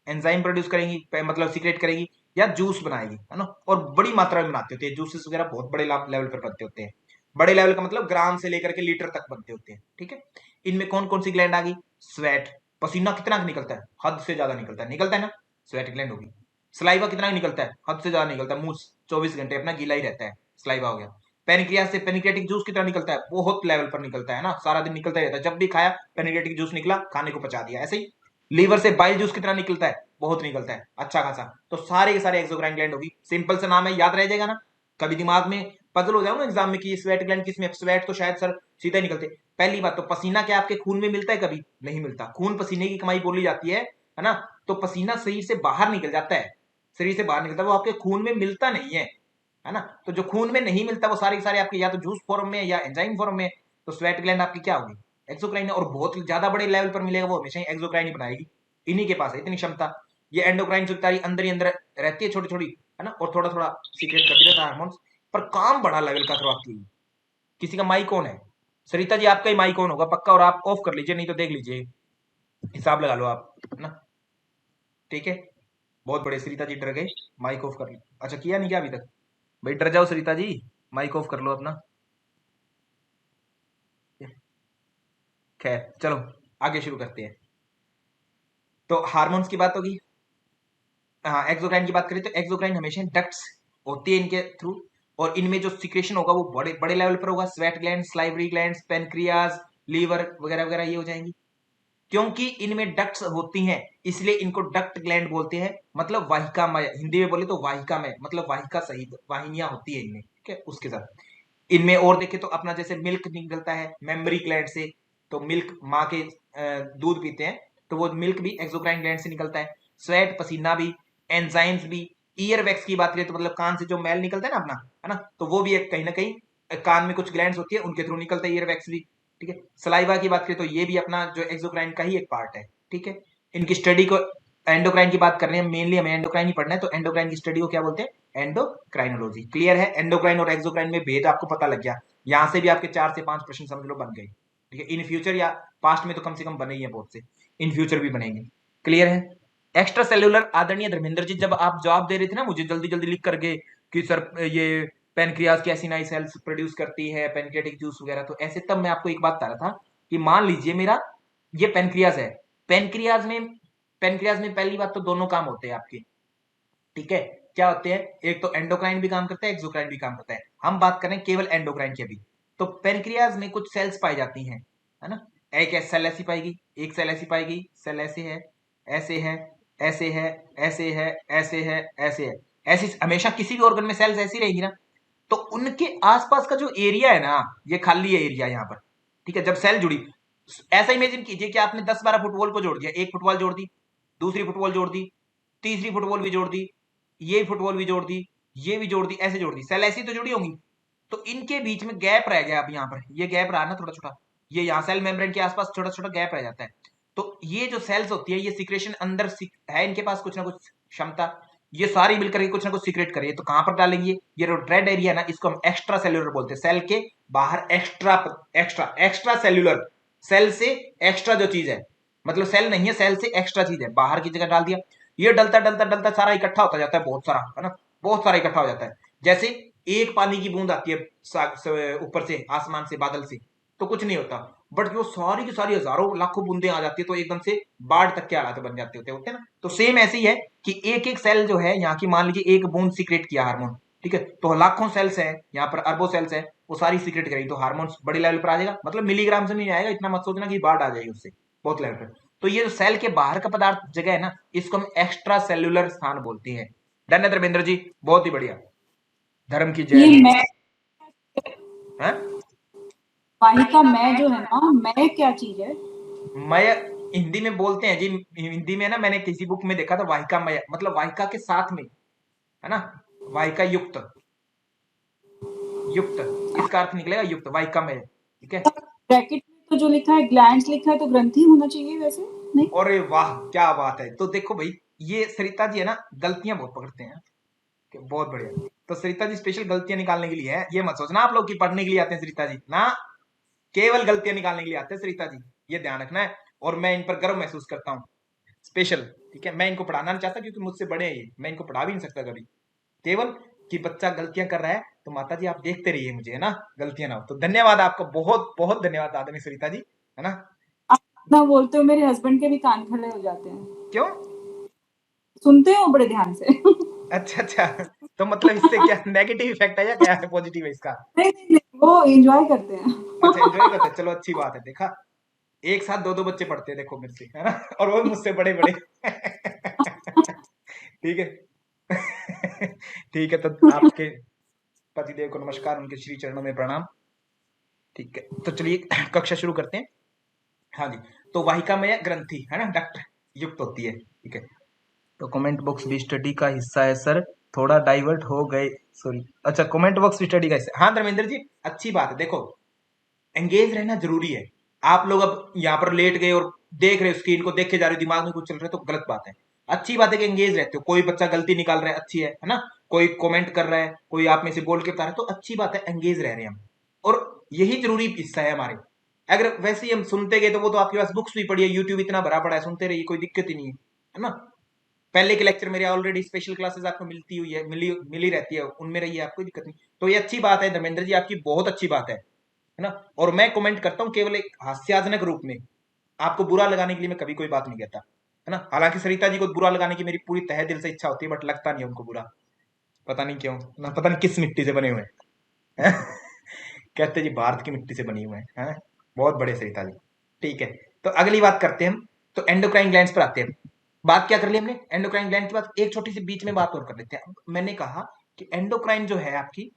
एंजाइम प्रोड्यूस करेंगी, मतलब सीक्रेट करेगी, या जूस बनाएगी, है ना। और बड़ी मात्रा में बनाते होते हैं जूसेस वगैरह, बहुत बड़े लेवल पर बनते होते हैं। बड़े लेवल का मतलब ग्राम से लेकर के लीटर तक बनते होते हैं, ठीक है। इनमें कौन कौन सी ग्लैंड आ गई? स्वेट, पसीना कितना निकलता है? हद से ज्यादा निकलता है ना, स्वेट ग्लैंड होगी। सलाइवा कितना निकलता है? हद से ज्यादा निकलता है, मुंह 24 घंटे अपना गीला ही रहता है, सलाइवा हो गया। पेनक्रियास से पेनिक्रेटिक जूस कितना निकलता है? बहुत लेवल पर निकलता है ना, सारा दिन निकलता ही रहता है, जब भी खाया पेनिक्रेटिक जूस निकला, खाने को पचा दिया, ऐसे ही। लीवर से बाइल जूस कितना निकलता है? बहुत निकलता है, अच्छा खासा। तो सारे के सारे एक्सोक्राइन ग्लैंड होगी, सिंपल सा नाम है, याद रह जाएगा ना। कभी दिमाग में पजल हो जाओ ना एग्जाम में कि स्वेट ग्लैंड किसमें? स्वेट तो शायद सर सीधा निकलते। पहली बात तो पसीना क्या आपके खून में मिलता है? कभी नहीं मिलता। खून पसीने की कमाई बोली जाती है ना। तो पसीना शरीर से बाहर निकल जाता है, शरीर से बाहर निकलता है, वो आपके खून में मिलता नहीं है ना। तो जो खून में नहीं मिलता वो सारे सारे आपके या तो जूस फॉर्म में या एंजाइम फॉर्म में। तो स्वेट ग्लैंड आपकी क्या होगी? एक्सोक्राइन। और बहुत ज्यादा बड़े लेवल पर मिलेगा वो हमेशा ही एक्सोक्राइन ही बनाएगी, इन्हीं के पास है इतनी क्षमता। ये एंडोक्राइन सुतारी अंदर ही अंदर रहती है छोटी छोटी, है ना, और थोड़ा थोड़ा सीक्रेट करती रहता है हार्मोन्स, पर काम बड़ा लेवल का करवाती है। किसी का माइक कौन है? सरिता जी आपका ही माइक कौन होगा पक्का, और आप ऑफ कर लीजिए, नहीं तो देख लीजिए, हिसाब लगा लो आप, है ना। ठीक है, बहुत बड़े। सरिता जी डर गए, माइक ऑफ कर लो। अच्छा किया नहीं क्या अभी तक? भाई डर जाओ सरिता जी, माइक ऑफ कर लो अपना। खैर चलो आगे शुरू करते हैं। तो हार्मोन्स की बात होगी। हाँ, एक्सोक्राइन की बात करें तो एक्सोक्राइन हमेशा डक्ट्स होती है इनके थ्रू, और इनमें जो सिक्रेशन होगा वो बड़े बड़े लेवल पर होगा। Sweat gland, salivary gland, pancreas, liver वगैरह वगैरह ये हो जाएंगी। क्योंकि इनमें डक्ट्स होती हैं इसलिए इनको डक्ट ग्लैंड बोलते हैं। मतलब वाहिकामय, हिंदी में बोले तो वाहिकामय, मतलब वाहिका सहित वाहिनियां होती है इनमें, ठीक है। उसके साथ इनमें और देखें तो अपना जैसे मिल्क निकलता है मेमोरी ग्लैंड से, तो मिल्क माँ के दूध पीते हैं तो वो मिल्क भी एक्सोक्राइन ग्लैंड से निकलता है। स्वेट पसीना भी, एंजाइम्स भी। ईयर वैक्स की बात करें तो मतलब कान से जो मैल निकलता है ना अपना, है ना, तो वो भी एक कहीं ना कहीं कान में कुछ ग्लैंड्स होती है उनके थ्रू निकलता है ईयर वैक्स भी, ठीक है। सलाइवा की बात करें तो ये भी अपना जो एक्सोक्राइन का ही एक पार्ट है, ठीक है। इनकी स्टडी को एंडोक्राइन की बात कर रहे हैं, मेनली हमें एंडोक्राइन ही पढ़ना है, तो एंडोक्राइन की स्टडी को क्या बोलते हैं? एंडोक्राइनोलॉजी। क्लियर है? एंडोक्राइन और एक्सोक्राइन में भेद आपको पता लग गया। यहां से भी आपके 4 से 5 प्रश्न समझ लो बन गए, ठीक है। इन फ्यूचर या पास्ट में तो कम से कम बने ही है बहुत से, इन फ्यूचर भी बनेंगे। क्लियर है? एक्स्ट्रा सेल्यूलर, आदरणीय धर्मेंद्र जी, जब आप जवाब दे रहे थे ना मुझे जल्दी जल्दी लिख करके कि सर ये पेनक्रियाज की ऐसी नई सेल्स प्रोड्यूस करती है, पेनक्रियाटिक जूस वगैरह, तो ऐसे तब मैं आपको एक बात बता रहा था कि मान लीजिए मेरा ये पेनक्रियाज है। पेनक्रियाज में पेनक्रियाज में पहली बात तो दोनों काम होते हैं आपके, ठीक है। क्या होते हैं? एक तो एंडोक्राइन भी काम करता है, एक्सोक्राइन भी काम करता है। हम बात करें केवल एंडोक्राइन की अभी। तो पेनक्रियाज में कुछ सेल्स पाई जाती हैं, है ना। एक सेल ऐसी पाएगी, एक सेल ऐसी पाएगी, सेल ऐसे है, ऐसे है, ऐसे है, ऐसे है, ऐसे है, ऐसे है, ऐसी हमेशा किसी भी ऑर्गन में सेल्स ऐसी रहेगी ना। तो उनके आसपास का जो एरिया है ना, ये खाली है एरिया यहाँ पर, ठीक है। जब सेल जुड़ी, ऐसा इमेजिन कीजिए कि आपने 10-12 फुटबॉल को जोड़ दिया, एक फुटबॉल जोड़ दी, दूसरी फुटबॉल जोड़ दी, तीसरी फुटबॉल भी जोड़ दी, ये फुटबॉल भी जोड़ दी, ये भी जोड़ दी, ऐसे जोड़ दी, सेल ऐसी तो जुड़ी होंगी। तो इनके बीच में गैप रह गया। अब यहाँ पर ये गैप रहा ना छोटा छोटा, ये यहाँ सेल मेम्ब्रेन के आसपास छोटा छोटा गैप रह जाता है। तो ये जो सेल्स होती है ये सिक्रेशन अंदर है इनके पास कुछ ना कुछ क्षमता, ये सारी मिलकर के कुछ ना कुछ सीक्रेट करिए। तो कहां पर डालेंगे? ये जो रेड एरिया है ना, इसको हम एक्स्ट्रा सेल्यूलर बोलते हैं। सेल के बाहर extra extra extra cellular, cell से एक्स्ट्रा जो चीज है, मतलब सेल नहीं है, सेल से एक्स्ट्रा चीज है, बाहर की जगह डाल दिया। ये डलता डलता डलता सारा इकट्ठा होता जाता है, बहुत सारा, है ना, बहुत सारा इकट्ठा हो जाता है। जैसे एक पानी की बूंद आती है ऊपर से, आसमान से, बादल से, तो कुछ नहीं होता। बट जो सारी की सारी हजारों लाखों बूंदे आ जाती है तो एकदम से बाढ़ तक के हालात बन जाते होते हैं ना। तो सेम ऐसे ही है कि एक एक सेल जो है यहाँ की, मान लीजिए एक बूंद सीक्रेट किया हार्मोन, ठीक है, तो लाखों सेल्स है यहाँ पर, अरबों सेल्स है, वो सारी सीक्रेट करेगी, तो हार्मोन्स बड़े लेवल पर आ जाएगा। मतलब मिलीग्राम से नहीं आएगा, इतना मत सोचना कि बाढ़ आ जाएगी उससे, बहुत लेवल पर। तो ये जो सेल के बाहर का पदार्थ जगह है ना, इसको हम एक्स्ट्रा सेल्यूलर स्थान बोलते हैं। डन है धर्मेंद्र जी? बहुत ही बढ़िया, धर्म की जय ये हो। मैं, हैं? वाहिका मैं जो है ना, मैं क्या चीज है? मय हिंदी में बोलते हैं जी, हिंदी में ना मैंने किसी बुक में देखा था, वाहिका मय मतलब वाहिका के साथ में, है ना, वाहिका युक्त, युक्त, इसका अर्थ निकलेगा युक्त, वाहिका मय, ठीक है। ब्रैकेट में तो जो लिखा है ग्लैंड्स लिखा है, तो ग्रंथि होना चाहिए वैसे, नहीं? अरे वाह क्या बात है। तो देखो भाई, ये सरिता जी है ना, गलतियां बहुत पकड़ते हैं, बहुत बढ़िया। तो सरिता जी स्पेशल गलतियां निकालने के लिए है, ये मत सोचना आप लोग की पढ़ने के लिए आते हैं सरिता जी ना, केवल गलतियां निकालने के लिए आते हैं सरिता जी, ये ध्यान रखना है। और मैं इन पर गर्व महसूस करता हूँ, स्पेशल, ठीक है। मैं इनको पढ़ाना नहीं चाहता क्योंकि मुझसे बड़े हैं ये, मैं इनको पढ़ा भी नहीं सकता कभी, केवल कि बच्चा गलतियां कर रहा है तो माता जी आप देखते रहिए मुझे, है ना, गलतियां ना हो। तो धन्यवाद आपका, बहुत बहुत धन्यवाद आदरणीय सरिता जी, है ना। आप इतना बोलते हो, मेरे हस्बैंड के भी कान खड़े हो जाते हैं, क्यों? सुनते हो बड़े ध्यान से। अच्छा अच्छा, तो मतलब इससे क्या नेगेटिव इफेक्ट है या क्या है पॉजिटिव है इसका? नहीं नहीं नहीं, वो एंजॉय करते हैं। अच्छा एंजॉय करते हैं, चलो अच्छी बात है। देखा, एक साथ दो दो बच्चे पढ़ते हैं देखो मेरे से, है ना, और वो मुझसे बड़े बड़े। ठीक है। ठीक है, तो आपके पतिदेव को नमस्कार, उनके श्री चरणों में प्रणाम। ठीक है, तो चलिए कक्षा शुरू करते हैं। हाँ जी, तो वाहिका में ग्रंथि है ना, डक्ट युक्त होती है, ठीक है। तो कमेंट बॉक्स भी स्टडी का हिस्सा है सर, थोड़ा डाइवर्ट हो गए, सॉरी। अच्छा, कमेंट बॉक्स भी स्टडी का हिस्सा, हाँ धर्मेंद्र जी अच्छी बात है। देखो, एंगेज रहना जरूरी है। आप लोग अब यहाँ पर लेट गए और देख रहे हो, स्क्रीन को देख के जा रहे हो, दिमाग में कुछ चल रहा है, तो गलत बात है। अच्छी बात है कि एंगेज रहते हो, कोई बच्चा गलती निकाल रहा है, अच्छी है ना, कोई कमेंट कर रहा है, कोई आप में से बोल के बता रहा है, तो अच्छी बात है, एंगेज रह रहे हैं हम, और यही जरूरी हिस्सा है हमारे। अगर वैसे ही हम सुनते गए तो वो तो आपके पास बुक्स भी पड़ी है, यूट्यूब इतना भरा पड़ा है, सुनते रहिए, कोई दिक्कत ही नहीं है, है ना। पहले के लेक्चर मेरे ऑलरेडी स्पेशल क्लासेस आपको मिलती हुई है, मिली रहती है, उनमें रही है, आपको दिक्कत नहीं। तो ये अच्छी बात है धर्मेंद्र जी, आपकी बहुत अच्छी बात है ना। और मैं कमेंट करता हूँ केवल एक हास्याजनक रूप में, आपको बुरा लगाने के लिए मैं कभी कोई बात नहीं कहता, है ना। हालांकि सरिता जी को बुरा लगाने की मेरी पूरी तहे दिल से इच्छा होती है, बट लगता नहीं है उनको बुरा, पता नहीं क्यों ना, पता नहीं किस मिट्टी से बने हुए हैं कहते जी भारत की मिट्टी से बनी हुए हैं, बहुत बड़े सरिता जी। ठीक है, तो अगली बात करते हैं हम, तो एंडोक्राइन ग्लैंड्स पर आते हैं। बात क्या कर ली हमने एंडोक्राइन ग्लैंड की बात, एक छोटी सी बीच में बात और कर लेते हैं। मैंने कहा कि एंडोक्राइन जो है आपकी,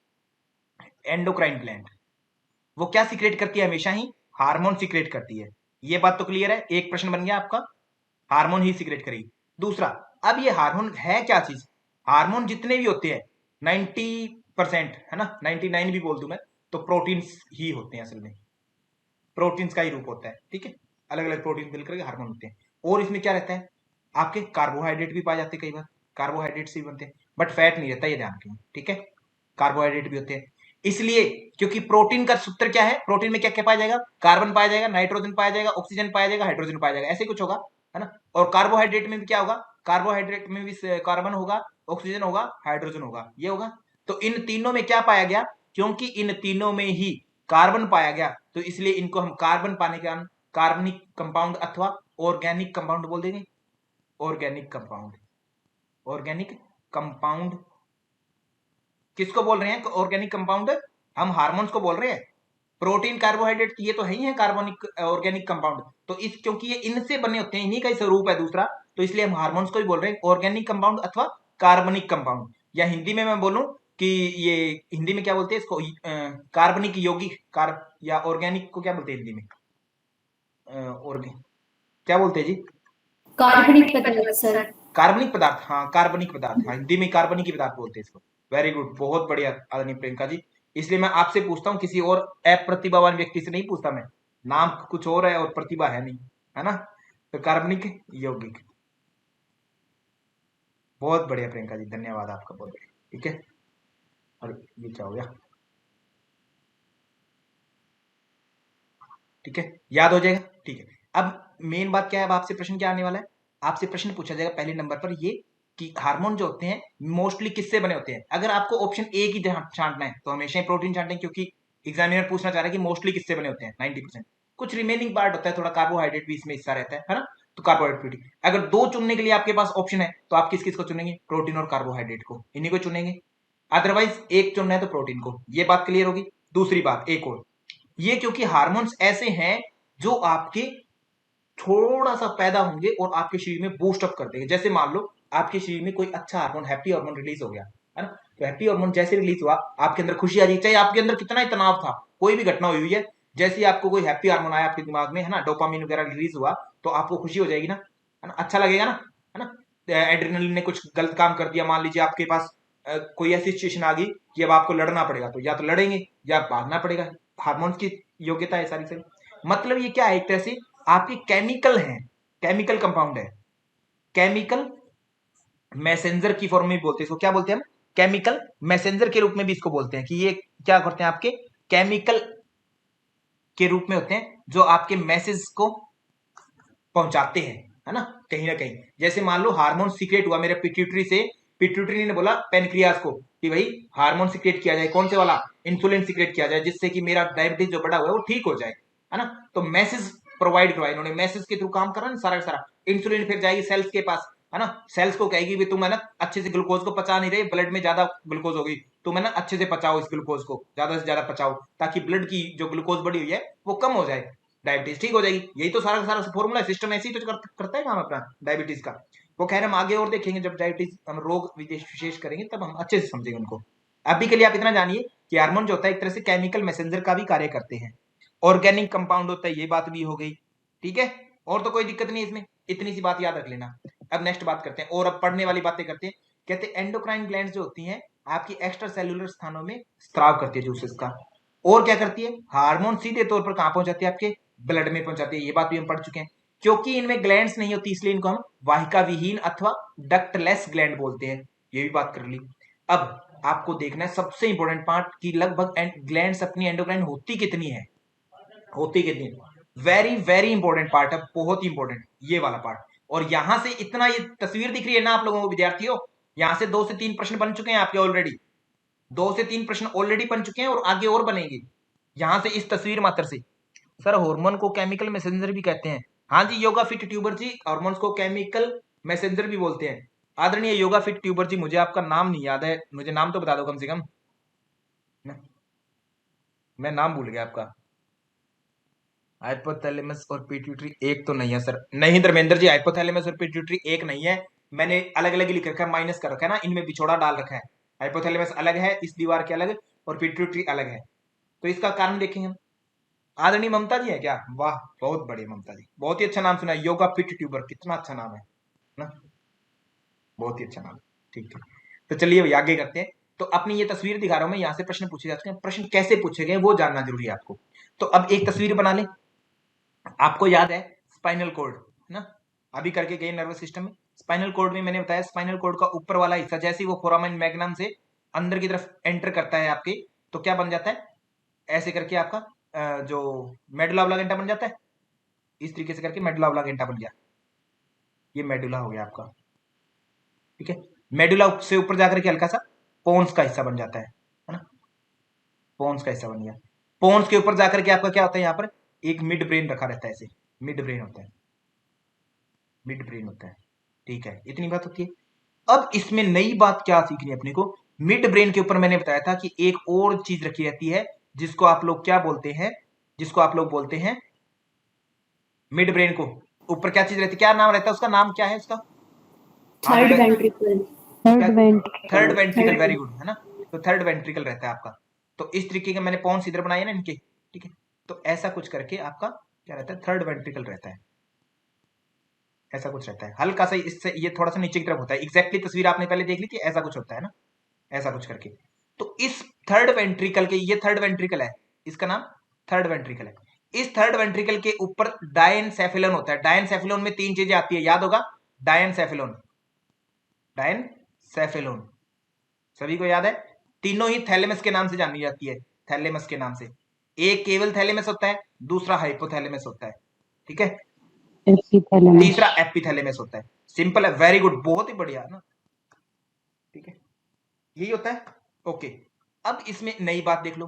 एंडोक्राइन ग्लैंड वो क्या सीक्रेट करती है, हमेशा ही हार्मोन सीक्रेट करती है। ये बात तो क्लियर है, एक प्रश्न बन गया आपका, हार्मोन ही सीक्रेट करेगी। दूसरा, अब ये हार्मोन है क्या चीज, हार्मोन जितने भी होते हैं 90% है ना, 99 भी बोल दूं मैं, तो प्रोटीन्स ही होते हैं असल में, प्रोटीन्स का ही रूप होता है, ठीक है। अलग अलग प्रोटीन मिलकर के हार्मोन होते हैं। और इसमें क्या रहता है, आपके कार्बोहाइड्रेट भी पाए जाते हैं, कई बार कार्बोहाइड्रेट से भी बनते हैं, बट फैट नहीं रहता, ये ध्यान रखें, ठीक है। कार्बोहाइड्रेट भी होते हैं, इसलिए क्योंकि प्रोटीन का सूत्र क्या है, प्रोटीन में क्या क्या पाया जाएगा, कार्बन पाया जाएगा, नाइट्रोजन पाया जाएगा, ऑक्सीजन पाया जाएगा, हाइड्रोजन पाया जाएगा, ऐसे कुछ होगा, है ना। और कार्बोहाइड्रेट में भी क्या होगा, कार्बोहाइड्रेट में भी कार्बन होगा, ऑक्सीजन होगा, हाइड्रोजन होगा, ये होगा। तो इन तीनों में क्या पाया गया, क्योंकि इन तीनों में ही कार्बन पाया गया, तो इसलिए इनको हम कार्बन पाने के कारण कार्बनिक कंपाउंड अथवा ऑर्गेनिक कंपाउंड बोल देंगे। ऑर्गेनिक कंपाउंड, ऑर्गेनिक कंपाउंड किसको बोल रहे हैं ऑर्गेनिक कंपाउंड, हम हार्मोन्स को बोल रहे हैं। प्रोटीन कार्बोहाइड्रेट ये तो है ही है कार्बनिक ऑर्गेनिक कंपाउंड, तो इस क्योंकि ये इनसे बने होते हैं, इन्हीं का ही स्वरूप है दूसरा, तो इसलिए हम हार्मोन्स को ही बोल रहे हैं ऑर्गेनिक कंपाउंड अथवा कार्बनिक कंपाउंड। या हिंदी में मैं बोलूं कि ये हिंदी में क्या बोलते हैं इसको, कार्बनिक यौगिक या ऑर्गेनिक को क्या बोलते हैं हिंदी में, क्या बोलते हैं जी, कार्बनिक पदार्थ सर। कार्बनिक पदार्थ, हाँ कार्बनिक पदार्थ, हाँ हिंदी में कार्बनिक ही पदार्थ बोलते हैं इसको। वेरी गुड, बहुत बढ़िया आदरणीय प्रियंका जी। इसलिए मैं आपसे पूछता हूँ, किसी और अप्रतिभावान व्यक्ति से नहीं पूछता मैं, नाम कुछ और है और प्रतिभा है नहीं, है ना। तो कार्बनिक यौगिक, बहुत बढ़िया प्रियंका जी, धन्यवाद आपका, बहुत बढ़िया, ठीक है। और ये क्या हो गया, ठीक है, याद हो जाएगा, ठीक है। अब मेन बात क्या है, अब आपसे प्रश्न क्या आने वाला है, आपसे प्रश्न पूछा जाएगा पहले नंबर पर ये कि हार्मोन जो होते हैं मोस्टली किससे बने होते हैं। अगर आपको ऑप्शन ए की छांटना है तो हमेशा ही प्रोटीन छांटें, क्योंकि एग्जामिनर पूछना चाह रहा है कि मोस्टली किससे बने होते हैं 90%, कुछ रिमेनिंग पार्ट होता है, थोड़ा कार्बोहाइड्रेट भी इसमें हिस्सा रहता है ना। तो कार्बोहाइड्रेट, अगर दो चुनने के लिए आपके पास ऑप्शन है तो आप किस किस को चुनेंगे, प्रोटीन और कार्बोहाइड्रेट को, इन्हीं को चुनेंगे। अदरवाइज एक चुनना है तो प्रोटीन को, ये बात क्लियर होगी। दूसरी बात एक और, ये क्योंकि हार्मोन्स ऐसे हैं जो आपके थोड़ा सा पैदा होंगे और आपके शरीर में बूस्ट अप कर देंगे। जैसे मान लो आपके शरीर में कोई अच्छा हार्मोन, हैप्पी हार्मोन रिलीज हो गया, है ना। तो हैप्पी हार्मोन जैसे रिलीज हुआ, आपके अंदर खुशी आ रही, चाहे आपके अंदर कितना ही तनाव था, कोई भी घटना हुई है, जैसे ही आपको कोई हैप्पी हार्मोन आया आपके दिमाग में, है ना, डोपामिन वगैरह रिलीज हुआ, तो आपको खुशी हो जाएगी ना, है ना, अच्छा लगेगा ना, है ना। एड्रेनलिन ने कुछ गलत काम कर दिया, मान लीजिए आपके पास कोई ऐसी सिचुएशन आ गई कि अब आपको लड़ना पड़ेगा, तो या तो लड़ेंगे या भागना पड़ेगा, हार्मोन्स की योग्यता है सारी सारी। मतलब ये क्या है, एक तरह से आपके केमिकल हैं, केमिकल कंपाउंड है, केमिकल मैसेंजर की फॉर्म में बोलते हैं इसको, क्या बोलते हैं हम, केमिकल मैसेंजर के रूप में भी इसको बोलते हैं, कि ये क्या करते हैं, आपके केमिकल के रूप में होते हैं जो आपके मैसेज को पहुंचाते हैं, है ना, कहीं ना कहीं। जैसे मान लो हार्मोन सीक्रेट हुआ मेरे पिट्यूटरी से, पिट्यूटरी ने बोला पेनक्रियास को कि भाई हार्मोन सीक्रेट किया जाए, कौन से वाला, इंसुलिन सीक्रेट किया जाए, जिससे कि मेरा डायबिटीज जो बढ़ा हुआ है वो ठीक हो जाए, है ना। तो मैसेज प्रोवाइड करवाया इन्होंने, मैसेज के थ्रू काम कर रहा है सारा सारा। इंसुलिन फिर जाएगी सेल्स के पास, है ना, सेल्स को कहेगी भी तुम है ना अच्छे से ग्लूकोज को पचा नहीं रहे, ब्लड में ज्यादा ग्लूकोज होगी, तुम है ना अच्छे से पचाओ, इस ग्लूकोज को ज्यादा से ज्यादा पचाओ, ताकि ब्लड की जो ग्लूकोज बढ़ी हुई है वो कम हो जाए, डायबिटीज ठीक हो जाएगी। यही तो सारा सारा फॉर्मूला सिस्टम ऐसे ही तो करता है काम अपना डायबिटीज का। वो खैर हम आगे और देखेंगे, जब डायबिटीज हम रोग विशेष करेंगे तब हम अच्छे से समझेंगे उनको। अभी के लिए आप इतना जानिए कि हार्मोन जो होता है एक तरह से केमिकल मैसेंजर का भी कार्य करते हैं, ऑर्गेनिक कंपाउंड होता है, ये बात भी हो गई, ठीक है। और तो कोई दिक्कत नहीं इसमें, इतनी सी बात याद रख लेना। अब नेक्स्ट बात करते हैं, और अब पढ़ने वाली बातें करते हैं। कहते हैं एंडोक्राइन ग्लैंड्स जो होती हैं आपकी एक्स्ट्रा सेलुलर स्थानों में स्त्राव करती है जूसेस का, और क्या करती है, हार्मोन सीधे तौर पर कहां पहुंचाती है, आपके ब्लड में पहुंचाती है, ये बात भी हम पढ़ चुके हैं। क्योंकि इनमें ग्लैंड्स नहीं होती इसलिए इनको हम वाहिका विहीन अथवा डक्टलेस ग्लैंड बोलते हैं, ये भी बात कर ली। अब आपको देखना है सबसे इंपॉर्टेंट पार्ट कि लगभग ग्लैंड्स अपनी एंडोक्राइन होती कितनी है, होती कितनी, वेरी वेरी इंपॉर्टेंट पार्ट है, बहुत ही इंपॉर्टेंट ये वाला पार्ट। और यहां से इतना ये तस्वीर दिख रही है ना आप लोगों को विद्यार्थियों, यहां से 2 से 3 प्रश्न बन चुके हैं आपके ऑलरेडी, 2 से 3 प्रश्न ऑलरेडी बन चुके हैं और आगे और बनेंगे यहां से इस तस्वीर मात्र से। सर हार्मोन को केमिकल मैसेंजर भी कहते हैं। हाँ जी योगा फिट ट्यूबर जी, हार्मोन्स को केमिकल मैसेंजर भी बोलते हैं। आदरणीय योगा फिट ट्यूबर जी, मुझे आपका नाम नहीं याद है, मुझे नाम तो बता दो कम से कम। मैं नाम भूल गया आपका। हाइपोथैलेमस और पिट्यूटरी एक तो नहीं है सर। नहीं धर्मेंद्र जी, हाइपोथैलेमस और पिट्यूटरी एक नहीं है, मैंने अलग अलग ही लिख रखा है, माइनस कर रखा है ना, इनमें बिछोड़ा डाल रखा है। हाइपोथैलेमस अलग है, इस दीवार के अलग, और पिट्यूटरी अलग है। तो इसका कारण देखेंगे हम। आदरणीय ममता जी है क्या? वाह बहुत बड़े ममता जी, बहुत ही अच्छा नाम सुना है, योगा फिट ट्यूबर, कितना अच्छा नाम है ना, बहुत ही अच्छा नाम। ठीक है, तो चलिए भैया आगे करते हैं। तो अपनी ये तस्वीर दिखा रहा हूं मैं, यहाँ से प्रश्न पूछे जाते हैं, प्रश्न कैसे पूछे गए वो जानना जरूरी है आपको। तो अब एक तस्वीर बना ले, आपको याद है स्पाइनल कॉर्ड है ना, अभी करके गए नर्वस सिस्टम में। स्पाइनल कॉर्ड में मैंने बताया स्पाइनल कॉर्ड का ऊपर वाला हिस्सा जैसे ही वो फोरामेन मैग्नम से अंदर की तरफ एंटर करता है आपके, तो क्या बन जाता है, ऐसे करके आपका जो मेडुला ऑब्लांगेटा बन जाता है, इस तरीके से करके मेडुला ऑब्लांगेटा बन गया, ये मेडुला हो गया आपका। ठीक है, मेडुला से ऊपर जाकर के हल्का सा पोन्स का हिस्सा बन जाता है ना, पोन्स का हिस्सा बन गया। पोन्स के ऊपर जाकर के आपका क्या होता है, यहाँ पर एक मिड ब्रेन रखा रहता है, ऐसे मिड ब्रेन होता है, मिड ब्रेन होता है। ठीक है, इतनी बात होती है। अब इसमें नई बात क्या सीखनी है अपने को, मिड ब्रेन के ऊपर मैंने बताया था कि एक और चीज रखी रहती है जिसको आप लोग क्या बोलते हैं, जिसको आप लोग बोलते हैं मिड ब्रेन को ऊपर क्या चीज रहती है, क्या नाम रहता है उसका, नाम क्या है उसका? Third ventricle. Third ventricle, very good है ना, तो थर्ड वेंट्रिकल रहता है आपका। तो इस तरीके के मैंने पॉन्स इधर बनाए ना इनके, ठीक है, तो ऐसा कुछ करके आपका क्या रहता है, थर्ड वेंट्रिकल रहता है, ऐसा कुछ रहता है हल्का सा, इससे ये थोड़ा सा नीचे की तरफ होता है। एग्जैक्टली तस्वीर आपने पहले देख ली थी, ऐसा कुछ होता है ना, ऐसा कुछ करके। तो इस थर्ड वेंट्रिकल के, ये थर्ड वेंट्रिकल है, इसका नाम थर्ड वेंट्रिकल है। इस थर्ड वेंट्रिकल के ऊपर डायनसेफेलोन होता है। डायनसेफेलोन में 3 चीजें आती है, याद होगा, डायनसेफेलोन, डायनसेफेलोन सभी को याद है, तीनों ही थैलेमस के नाम से जानी जाती है, थैलेमस के नाम से। एक केवल थैलेमस होता है, दूसरा हाइपोथैलेमस होता है, ठीक है, तीसरा एपिथैलेमस होता है। सिंपल है, वेरी गुड, बहुत ही बढ़िया ना, ठीक है, यही होता है। ओके, अब इसमें नई बात देख लो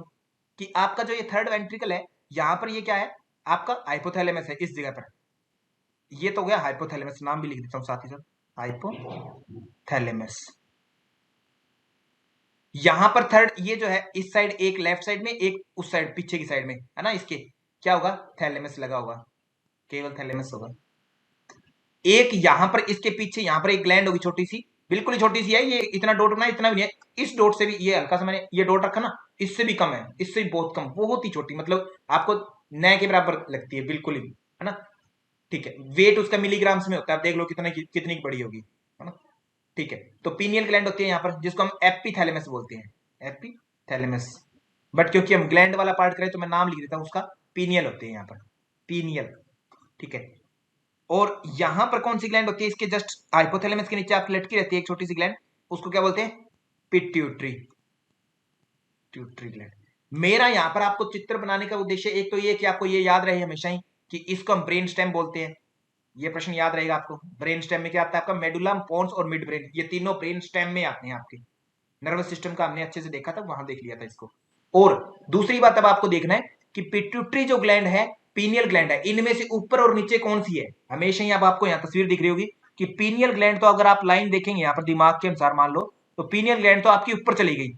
कि आपका जो ये थर्ड वेंट्रिकल है, यहां पर ये क्या है, आपका हाइपोथैलेमस है इस जगह पर। ये तो गया हाइपोथैलेमस, नाम भी लिख देता हूं साथ ही साथ, हाइपोथैलेमस। यहां पर थर्ड, ये जो है इस साइड एक लेफ्ट साइड में, एक उस साइड पीछे की साइड में है ना, इसके क्या होगा, थैलेमस लगा होगा, केवल थैलेमस होगा। एक यहां पर इसके पीछे यहां पर एक ग्लैंड होगी छोटी सी, बिल्कुल ही छोटी सी है, ये इतना डॉट बना, इतना भी नहीं है, इस डॉट से भी ये हल्का सा मैंने ये डॉट रखा ना, इससे भी कम है, इससे भी बहुत कम, बहुत ही छोटी, मतलब आपको नए के बराबर लगती है बिल्कुल ही, है ना। ठीक है, वेट उसका मिलीग्राम्स में होता है, आप देख लो कितना कितनी बड़ी होगी, है ना। ठीक है, तो पीनियल ग्लैंड होती है यहाँ पर, जिसको हम एपिथैलेमस बोलते हैं, एपिथैलेमस। बट क्योंकि हम ग्लैंड वाला पार्ट करें तो मैं नाम लिख देता हूं उसका, पीनियल होते हैं यहाँ पर, पीनियल। ठीक है, और यहां पर कौन सी ग्लैंड होती है, इसके जस्ट हाइपोथैलेमस के नीचे आपकी लटकी रहती है एक छोटी सी ग्लैंड, उसको क्या बोलते हैं, पिट्यूटरी, पिट्यूटरी ग्लैंड। मेरा यहां पर आपको चित्र बनाने का उद्देश्य एक तो ये कि आपको ये याद रहे हमेशा ही कि इसको हम ब्रेन स्टेम बोलते हैं, ये प्रश्न याद रहेगा आपको। ब्रेन स्टेम में क्या आता है आपका, मेडुला, पोन्स और मिड ब्रेन, ये तीनों ब्रेन स्टेम में आते हैं आपके। नर्वस सिस्टम का हमने अच्छे से देखा था, वहां देख लिया था इसको। और दूसरी बात अब आपको देखना है कि पिट्यूटरी जो ग्लैंड है, पीनियल ग्लैंड है, इनमें से ऊपर और नीचे कौन सी है। हमेशा ही अब आपको यहाँ तस्वीर दिख रही होगी कि पीनियल ग्लैंड, तो अगर आप लाइन देखेंगे यहाँ पर दिमाग के अनुसार मान लो, तो पीनियल ग्लैंड तो आपकी ऊपर चली गई,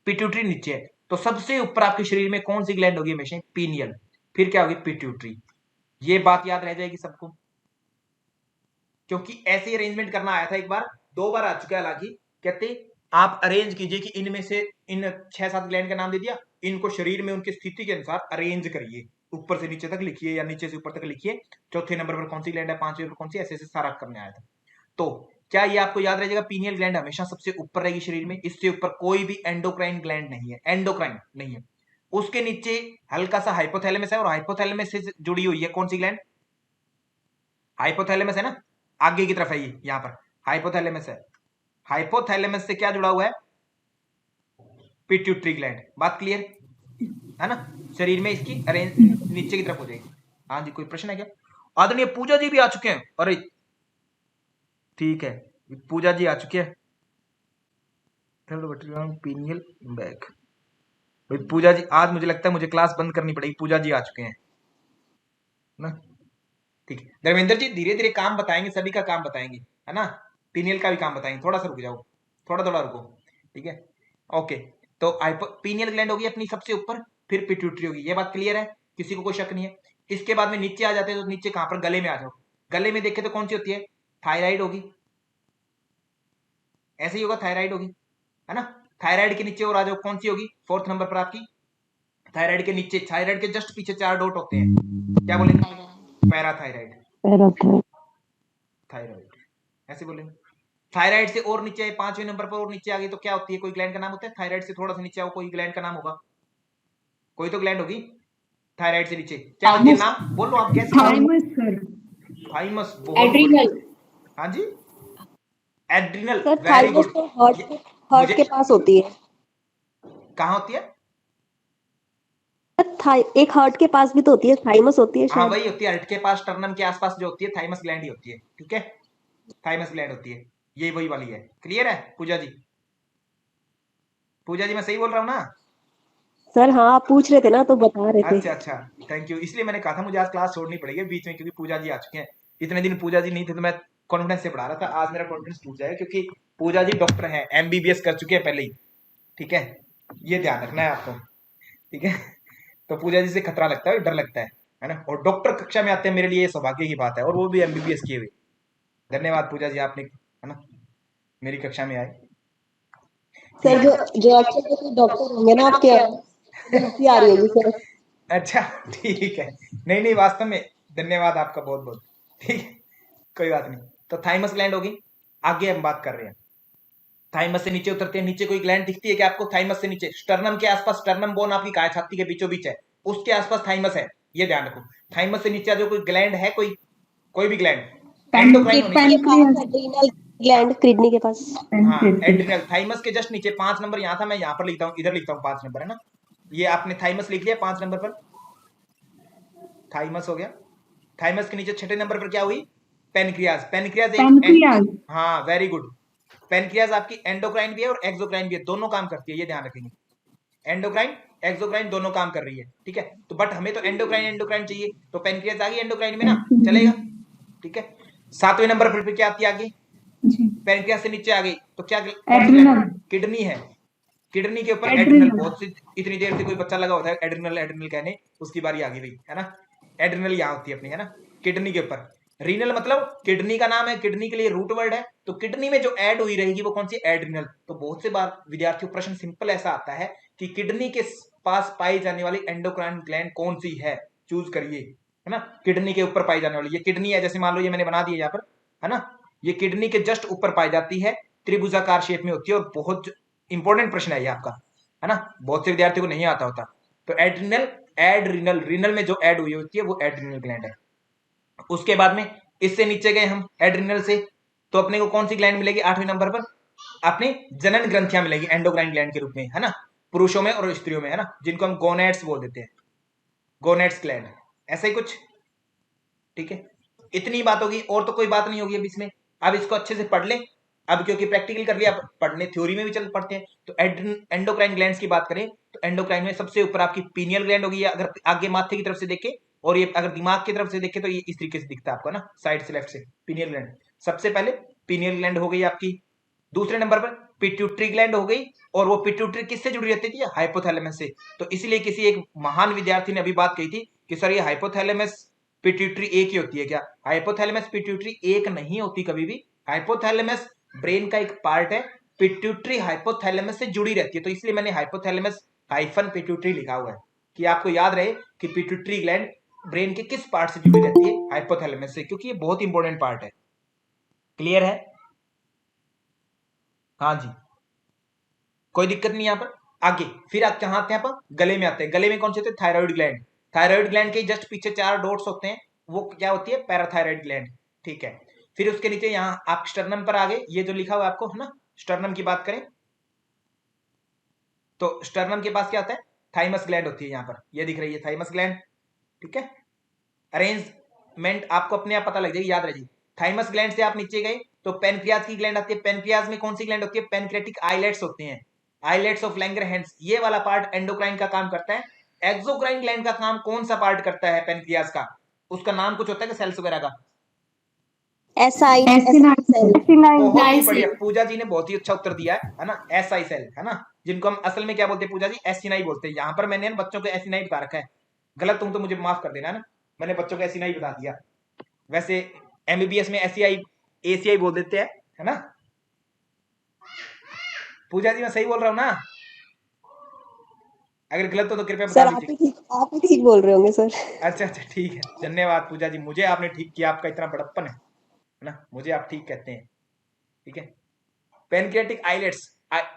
पिट्यूटरी नीचे है, तो सबसे ऊपर आपके शरीर में कौन सी ग्लैंड होगी हमेशा, पीनियल, फिर क्या होगी, पिट्यूटरी। ये बात याद रह जाएगी सबको, क्योंकि ऐसे अरेंजमेंट करना आया था एक बार, 2 बार आ चुका है हालांकि। कहते आप अरेंज कीजिए कि इनमें से इन 6-7 ग्लैंड का नाम दे दिया, इनको शरीर में उनकी स्थिति के अनुसार अरेंज करिए, ऊपर से नीचे तक लिखिए या नीचे से ऊपर तक लिखिए, चौथे नंबर पर कौन सी ग्लैंड है, 5वें पर कौन सी, ऐसे सारा करने आया था। तो क्या ये आपको याद रहेगा, पीनियल ग्लैंड हमेशा सबसे ऊपर रहेगी शरीर में, इससे ऊपर कोई भी एंडोक्राइन ग्लैंड नहीं है, एंडोक्राइन नहीं है। उसके नीचे हल्का सा हाइपोथैलेमस है, और हाइपोथैलेमस से जुड़ी हुई है कौन सी ग्लैंड, हाइपोथैलेमस है ना, आगे की तरफ है ये, यहां पर हाइपोथैलेमस है, हाइपोथैलेमस से क्या जुड़ा हुआ है, पिट्यूटरी ग्लैंड। बात क्लियर है ना, शरीर में इसकी अरेंज नीचे की तरफ हो जाएगी। हाँ जी, कोई प्रश्न है क्या? आदरणीय पूजा जी भी आ चुके हैं, अरे ठीक है, पूजा जी आ चुके हैं। Pineal back. भाई पूजा जी, आज मुझे लगता है मुझे क्लास बंद करनी पड़ेगी, पूजा जी आ चुके हैं ना। ठीक है धर्मेंद्र जी, धीरे धीरे काम बताएंगे, सभी का काम बताएंगे, है ना। पीनियल का भी काम बताएंगे, थोड़ा सा रुक जाओ, थोड़ा थोड़ा रुको। ठीक है, ओके। तो पीनियल ग्लैंड होगी अपनी सबसे ऊपर, फिर पिट्यूटरी होगी, ये बात क्लियर है, किसी को कोई शक नहीं है। इसके बाद में नीचे आ जाते हैं, तो नीचे कहां पर, गले में आ जाओ। गले में देखे तो कौन सी होती है, थायराइड होगी, ऐसे ही होगा, थायराइड होगी, है ना। थायराइड के नीचे और आ जाओ, कौन सी होगी, फोर्थ नंबर पर आपकी। थायराइड के नीचे, थायराइड के जस्ट पीछे 4 डॉट होते हैं, क्या बोलेंगे, पैराथायराइड, थायराइड, ऐसे बोलेंगे। थायराइड से और नीचे आए, 5वें नंबर पर और नीचे आ गई, तो क्या होती है, कोई ग्लैंड का नाम होता है। थायराइड से थोड़ा सा नीचे आओ, कोई ग्लैंड का नाम होगा, कोई तो ग्लैंड होगी थायराइड से नीचे, क्या होती है, नाम बोलो आप, कैसे। Thymus sir. थाइमस, बहुत एड्रिनल। हाँ जी, adrenal, sir very thymus good. तो हार्ट के पास होती है। कहाँ होती है, एक हार्ट के पास भी तो होती है, थाइमस होती है हाँ शायद। वही होती है, हर्ट के पास, टर्नम के आसपास जो होती है, थाइमस ग्लैंड ही होती है, ठीक है, थाइमस ग्लैंड होती है, ये वही वाली है। क्लियर है पूजा जी, पूजा जी मैं सही बोल रहा हूँ ना। सर हाँ, आप पूछ रहे थे ना तो बता रहे थे। अच्छा अच्छा, थैंक यू, इसलिए मैंने कहा था मुझे आज क्लास छोड़नी पड़ेगी बीच में, क्योंकि पूजा जी आ चुके हैं। इतने दिन पूजा जी नहीं थे तो मैं कॉन्फिडेंस से पढ़ा रहा था, आज मेरा कॉन्फिडेंस टूट जाएगा, क्योंकि पूजा जी डॉक्टर हैं, एमबीबीएस कर चुके हैं पहले ही, ठीक है, ये ध्यान रखना है आपको, ठीक है। तो पूजा जी से खतरा लगता है, डर लगता है ना। और डॉक्टर कक्षा में आते हैं, मेरे लिए ये सौभाग्य की बात है, और वो भी एमबीबीएस किए हुए। धन्यवाद पूजा जी, आपने, है ना, मेरी कक्षा में आए। सर जो अच्छे से डॉक्टर होंगे ना आपके, हंसी आ रही होगी सर। अच्छा ठीक है, नहीं नहीं, वास्तव में धन्यवाद आपका बहुत बहुत, ठीक है, कोई बात नहीं। तो थाइमस ग्लैंड होगी, आगे हम बात कर रहे हैं। थाइमस से नीचे उतरते हैं, नीचे कोई ग्लैंड दिखती है क्या आपको, थाइमस से नीचे, स्टर्नम के आसपास, स्टर्नम बोन आपकी काय छाती के बीचों बीच है, उसके आसपास थाइमस है, ये ध्यान रखो। थाइमस से नीचे जो कोई ग्लैंड है, कोई भी ग्लैंड, एंडोक्राइन होनी चाहिए। एड्रीनल ग्लैंड किडनी के पास। हाँ एड्रिनल, थाइमस के जस्ट नीचे, 5 नंबर यहाँ था, मैं यहाँ पर लिखता हूँ, इधर लिखता हूँ 5 नंबर, है ना। ये आपने थाइमस लिख लिया 5 नंबर पर, थाइमस हो गया। थाइमस के नीचे 6ठे नंबर पर क्या हुई, पेनक्रियाज। पेनक्रियाज हाँ वेरी गुड। पेनक्रियाज आपकी एंडोक्राइन भी है और एक्सोक्राइन भी है, दोनों काम करती है, ये ध्यान रखेंगे। एंडोक्राइन एक्सोक्राइन दोनों काम कर रही है, ठीक है। तो बट हमें तो एंडोक्राइन चाहिए, तो पेनक्रियाज आ गई एंडोक्राइन में ना, चलेगा, ठीक है। 7वें नंबर पर क्या आती है आगे, पेनक्रियाज से नीचे आ गई, तो क्या, किडनी है, किडनी के ऊपर एड्रिनल। बहुत सी, इतनी देर से कोई बच्चा लगा होता है एड्रिनल एड्रिनल कहने, उसकी बारी आ गई भाई, है ना। एड्रिनल यहाँ होती है अपनी, है ना, किडनी के ऊपर। रीनल मतलब किडनी का नाम है, किडनी के लिए रूट वर्ड है, तो किडनी में जो ऐड हुई रहेगी वो कौन सी, एड्रिनल। तो बहुत से बार विद्यार्थियों प्रश्न सिंपल ऐसा आता है कि किडनी के पास पाई जाने वाली एंडोक्राइन ग्लैंड कौन सी है, चूज करिए, है ना। किडनी के ऊपर पाई जाने वाली, ये किडनी है, जैसे मान लो ये मैंने बना दिया यहाँ पर, है ना, ये किडनी के जस्ट ऊपर पाई जाती है, त्रिभुजाकार शेप में होती है, और बहुत इंपॉर्टेंट प्रश्न है ये आपका, है ना, बहुत से विद्यार्थियों को नहीं आता होता। तो एड्रिनल, एड्रिनल, रीनल में जो ऐड हुई होती है वो एड्रिनल ग्लैंड है। उसके बाद में इससे नीचे गए हम एड्रिनल से, तो अपने को कौन सी ग्लैंड मिलेगी 8वें नंबर पर, अपनी जनन ग्रंथियां मिलेगी एंडोक्राइन ग्लैंड के रूप में, है ना, पुरुषों में और स्त्रियों में, है ना, जिनको हम गोनेट्स बोल देते हैं, गोनेट्स ग्लैंड, ऐसा ही कुछ, ठीक है। इतनी बात होगी, और तो कोई बात नहीं होगी अब इसमें। अब इसको अच्छे से पढ़ लें, अब क्योंकि प्रैक्टिकल कर लिया, पढ़ने थ्योरी में भी चल पढ़ते हैं। तो एंडोक्राइन ग्लैंड्स की बात करें, तो एंडोक्राइन में सबसे ऊपर आपकी पीनियल ग्लैंड होगी, अगर आगे माथे की तरफ से देखे, और ये अगर दिमाग की तरफ से देखे तो ये इस तरीके से दिखता है आपको ना, साइड से लेफ्ट से, पीनियल ग्लैंड सबसे पहले, पीनियल ग्लैंड हो गई आपकी। दूसरे नंबर पर पिट्यूटरी ग्लैंड हो गई, और वो पिट्यूटरी किससे जुड़ी रहती थी, हाइपोथैलेमस से। तो इसलिए किसी एक महान विद्यार्थी ने अभी बात कही थी कि सर ये हाइपोथैलेमस पिट्यूटरी एक ही होती है क्या, हाइपोथैलेमस पिट्यूटरी एक नहीं होती कभी भी। हाइपोथैलेमस ब्रेन का एक पार्ट है, पिट्यूटरी हाइपोथैलेमस से जुड़ी रहती है, तो इसलिए मैंने हाइपोथैलेमस हाइफन पिट्यूटरी लिखा हुआ है, कि आपको याद रहे कि पिट्यूटरी ग्लैंड ब्रेन के किस पार्ट से जुड़ी रहती है, हाइपोथैलेमस से, क्योंकि ये बहुत इंपॉर्टेंट पार्ट है। क्लियर है, हाँ जी, कोई दिक्कत नहीं यहाँ पर। आगे फिर आप कहाँ आते हैं, आप गले में आते हैं। गले में कौन से होते हैं, थायराइड ग्लैंड। थायराइड ग्लैंड के जस्ट पीछे 4 डॉट्स होते हैं, वो क्या होती है, पैराथायराइड ग्लैंड, ठीक है। फिर उसके नीचे यहाँ आप स्टर्नम पर आ गए, ये जो लिखा हुआ आपको, है ना, स्टर्नम की बात करें तो स्टर्नम के पास क्या होता है, थाइमस ग्लैंड होती है, यहाँ पर ये दिख रही है थाइमस ग्लैंड, ठीक है। अरेंजमेंट आपको अपने आप पता लग जाएगी, याद रहिए। थाइमस ग्लैंड से आप नीचे गए तो पेनक्रियाज की ग्लैंड आती है। पेनक्रियाज में कौन सी ग्लैंड होती है? पेनक्रेटिक आइलेट्स होते हैं, आइलेट्स ऑफ लैंगरहैंस। ये वाला पार्ट एंडोक्राइन का काम करता है। एक्सोक्राइन ग्लैंड का काम कौन सा पार्ट करता है पेनक्रियाज का? उसका नाम कुछ होता है कि सेल्स वगैरह का? Aside cell. बहुत ही बढ़िया, पूजा जी ने बहुत ही अच्छा उत्तर दिया है ना। एसआई सेल है ना, जिनको हम असल में क्या बोलते हैं पूजा जी? एसिनाई बोलते हैं। यहाँ पर मैंने बच्चों को एसिनाई बता रखा है, गलत हूं तो मुझे माफ कर देना है ना, मैंने बच्चों को एसिनाई बता दिया। वैसे एमबीबीएस में एसीआई एसीआई बोल देते हैं, है ना। पूजा जी मैं सही बोल रहा हूँ ना? अगर गलत हो तो कृपया बता सर दीजिए। आप ही ठीक बोल रहे होंगे सर। अच्छा अच्छा ठीक है, धन्यवाद पूजा जी, मुझे आपने ठीक किया, आपका इतना बड़प्पन है ना, मुझे आप ठीक कहते हैं। ठीक है, pancreatic islets,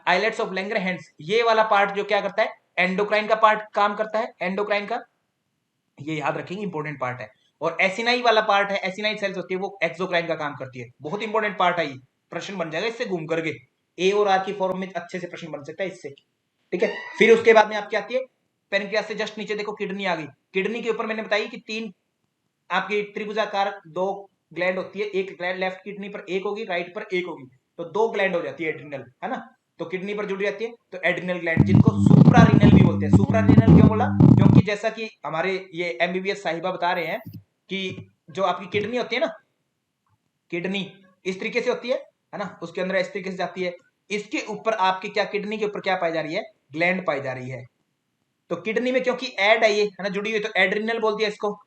islets of Langerhans, ये वाला पार्ट जो क्या करता है? एंडोक्राइन का पार्ट काम करता है, एंडोक्राइन का, ये याद रखेंगे, इंपॉर्टेंट पार्ट है। और एसिनाई वाला पार्ट है, एसिनाई सेल्स होती है, वो एक्सोक्राइन का काम करती है। बहुत इंपॉर्टेंट पार्ट है ये, प्रश्न बन जाएगा इससे घूम करके, ए और आर की फॉर्म में अच्छे से प्रश्न बन सकता है इससे। ठीक है, फिर उसके बाद में आपकी आती है पेनक्रियास से जस्ट नीचे देखो किडनी आ गई। किडनी के ऊपर मैंने बताई कि तीन आपकी त्रिभुजाकार दो ग्लैंड होती है, एक ग्लैंड लेफ्ट किडनी पर एक होगी, राइट पर एक होगी, तो दो ग्लैंड हो जाती है एड्रिनल, है ना। तो किडनी पर जुड़ी रहती है, तो एड्रिनल ग्लैंड, जिनको सुप्रारीनल भी बोलते हैं। सुप्रारीनल क्यों बोला? क्योंकि जैसा कि हमारे ये एमबीबीएस साहिबा बता रहे हैं कि जो आपकी किडनी होती है ना, किडनी इस तरीके से होती है ना, उसके अंदर इस तरीके से जाती है, इसके ऊपर आपकी क्या, किडनी के ऊपर क्या पाई जा रही है? ग्लैंड पाई जा रही है। तो किडनी में क्योंकि एड है ये, है ना, जुड़ी हुई, तो एड्रिनल बोल दिया इसको।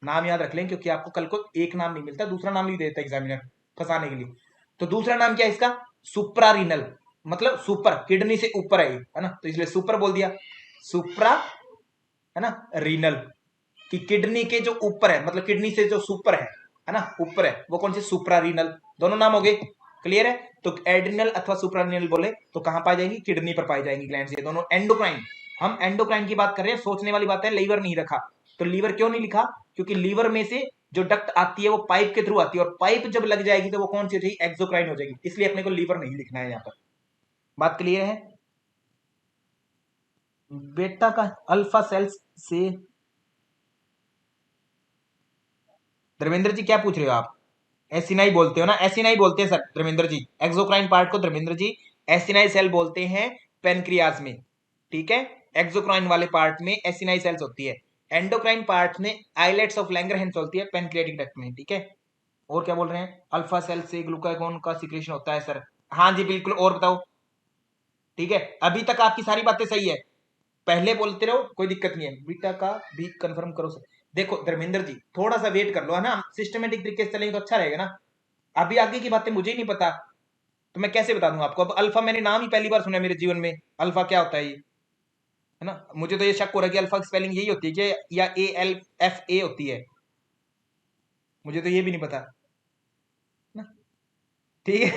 नाम याद रख लें, क्योंकि आपको कल को एक नाम नहीं मिलता, दूसरा नाम नहीं देता एग्जामिनर फंसाने के लिए। तो दूसरा नाम क्या है इसका? सुप्रारीनल, मतलब सुपर, किडनी से ऊपर है ना, तो इसलिए सुपर बोल दिया, सुप्रा, है ना, रीनल, कि किडनी के जो ऊपर है, मतलब किडनी से जो सुपर है ना, ऊपर है, वो कौन सी? सुप्रारीनल। दोनों नाम हो गए, क्लियर है। तो एड्रिनल अथवा सुप्रारीनल बोले तो कहां पाई जाएंगी? किडनी पर पाई जाएंगी ग्लैंड, ये दोनों एंडोक्राइन। हम एंडोक्राइन की बात कर रहे हैं, सोचने वाली बात है, लीवर नहीं रखा। तो लीवर क्यों नहीं लिखा? क्योंकि लीवर में से जो डक्ट आती है वो पाइप के थ्रू आती है, और पाइप जब लग जाएगी तो वो कौन सी हो जाएगी? एक्सोक्राइन हो जाएगी, इसलिए अपने को लीवर नहीं लिखना है यहाँ पर। बात क्लियर है? बेटा का अल्फा सेल्स से धर्मेंद्र जी क्या पूछ रहे हो आप? एसिनाई बोलते हो ना, एसिनाई बोलते हैं sir Dharmendra ji, exocrine part को धर्मेंद्र जी एसिनाई सेल बोलते हैं पेनक्रियाज में। ठीक है, एक्सोक्राइन वाले पार्ट में एसिनाई सेल्स होती है, एंडोक्राइन पार्ट में आइलेट्स ऑफ लैंगरहैंस होती है पेनक्रियाटिक डक्ट में। ठीक है, और क्या बोल रहे हैं? अल्फा सेल से ग्लूकागोन का सिक्रेशन होता है सर। हाँ जी बिल्कुल, और बताओ। ठीक है, अभी तक आपकी सारी बातें सही है, पहले बोलते रहो, कोई दिक्कत नहीं है। बीटा का भी कंफर्म करो सर। देखो धर्मेंद्र जी थोड़ा सा वेट कर लो, है ना, सिस्टमेटिक तरीके से चलेंगे तो अच्छा रहेगा ना। अभी आगे की बातें मुझे ही नहीं पता, तो मैं कैसे बता दूं आपको? अब अल्फा मैंने नाम ही पहली बार सुना मेरे जीवन में, अल्फा क्या होता है ये, है ना। मुझे तो ये शक हो रहा है कि अल्फा की स्पेलिंग यही होती है कि, या ALFA होती है, मुझे तो ये भी नहीं पता ना। ठीक है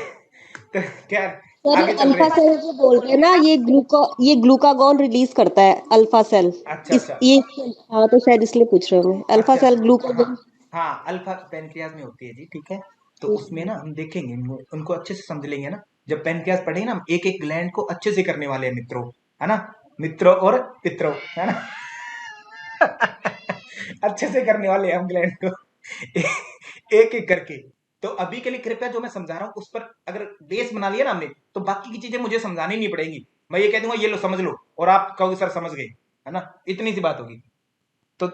तो क्या, सर आगे चल रहे अल्फा हैं। सेल जो बोल रहे हैं ना, ये ग्लूकागॉन रिलीज करता है अल्फा सेल। अच्छा इस अच्छा ये हाँ, तो शायद इसलिए पूछ रहे होंगे, अल्फा अच्छा सेल अच्छा, हाँ ग्लूकागॉन। हाँ, अल्फा पेनक्रियाज में होती है जी। ठीक है, तो उसमें ना हम देखेंगे, उनको अच्छे से समझ लेंगे ना, जब पेनक्रियाज पढ़ेंगे ना, हम एक एक ग्लैंड को अच्छे से करने वाले हैं मित्रों, है ना, मित्रों और पित्रों, है ना अच्छे से करने वाले हैं हम ग्लैंड को एक एक करके। तो अभी के लिए कृपया जो मैं समझा रहा हूं उस पर अगर बेस बना लिया ना हमने, तो बाकी की चीजें मुझे समझानी नहीं पड़ेंगी, मैं ये कह दूंगा ये लो समझ लो, और आप कहोगे सर समझ गए, है ना, इतनी सी बात होगी। तो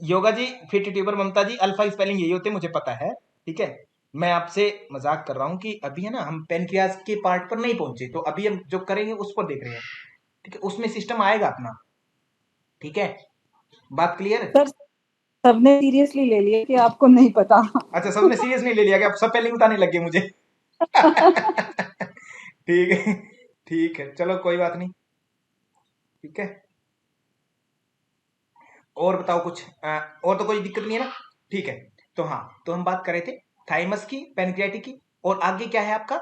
योगा जी, फिट ट्यूबर ममता जी, अल्फा स्पेलिंग यही होते मुझे पता है। ठीक है, मैं आपसे मजाक कर रहा हूँ कि अभी है ना हम पेनक्रियाज के पार्ट पर नहीं पहुंचे, तो अभी हम जो करेंगे उस पर देख रहे हैं। ठीक है, उसमें सिस्टम आएगा अपना। ठीक है, बात क्लियर है? सर सबने सीरियसली ले लिया कि आपको नहीं पता अच्छा, सबने सीरियस नहीं ले लिया कि आप सब स्पेलिंग बताने लगे मुझे ठीक है, ठीक है, चलो कोई बात नहीं। ठीक है, और बताओ कुछ, और तो कोई दिक्कत नहीं है ना? ठीक है, तो हाँ, तो हम बात कर रहे थे थाइमस की, पेनक्रियाटिक की, और आगे क्या है आपका?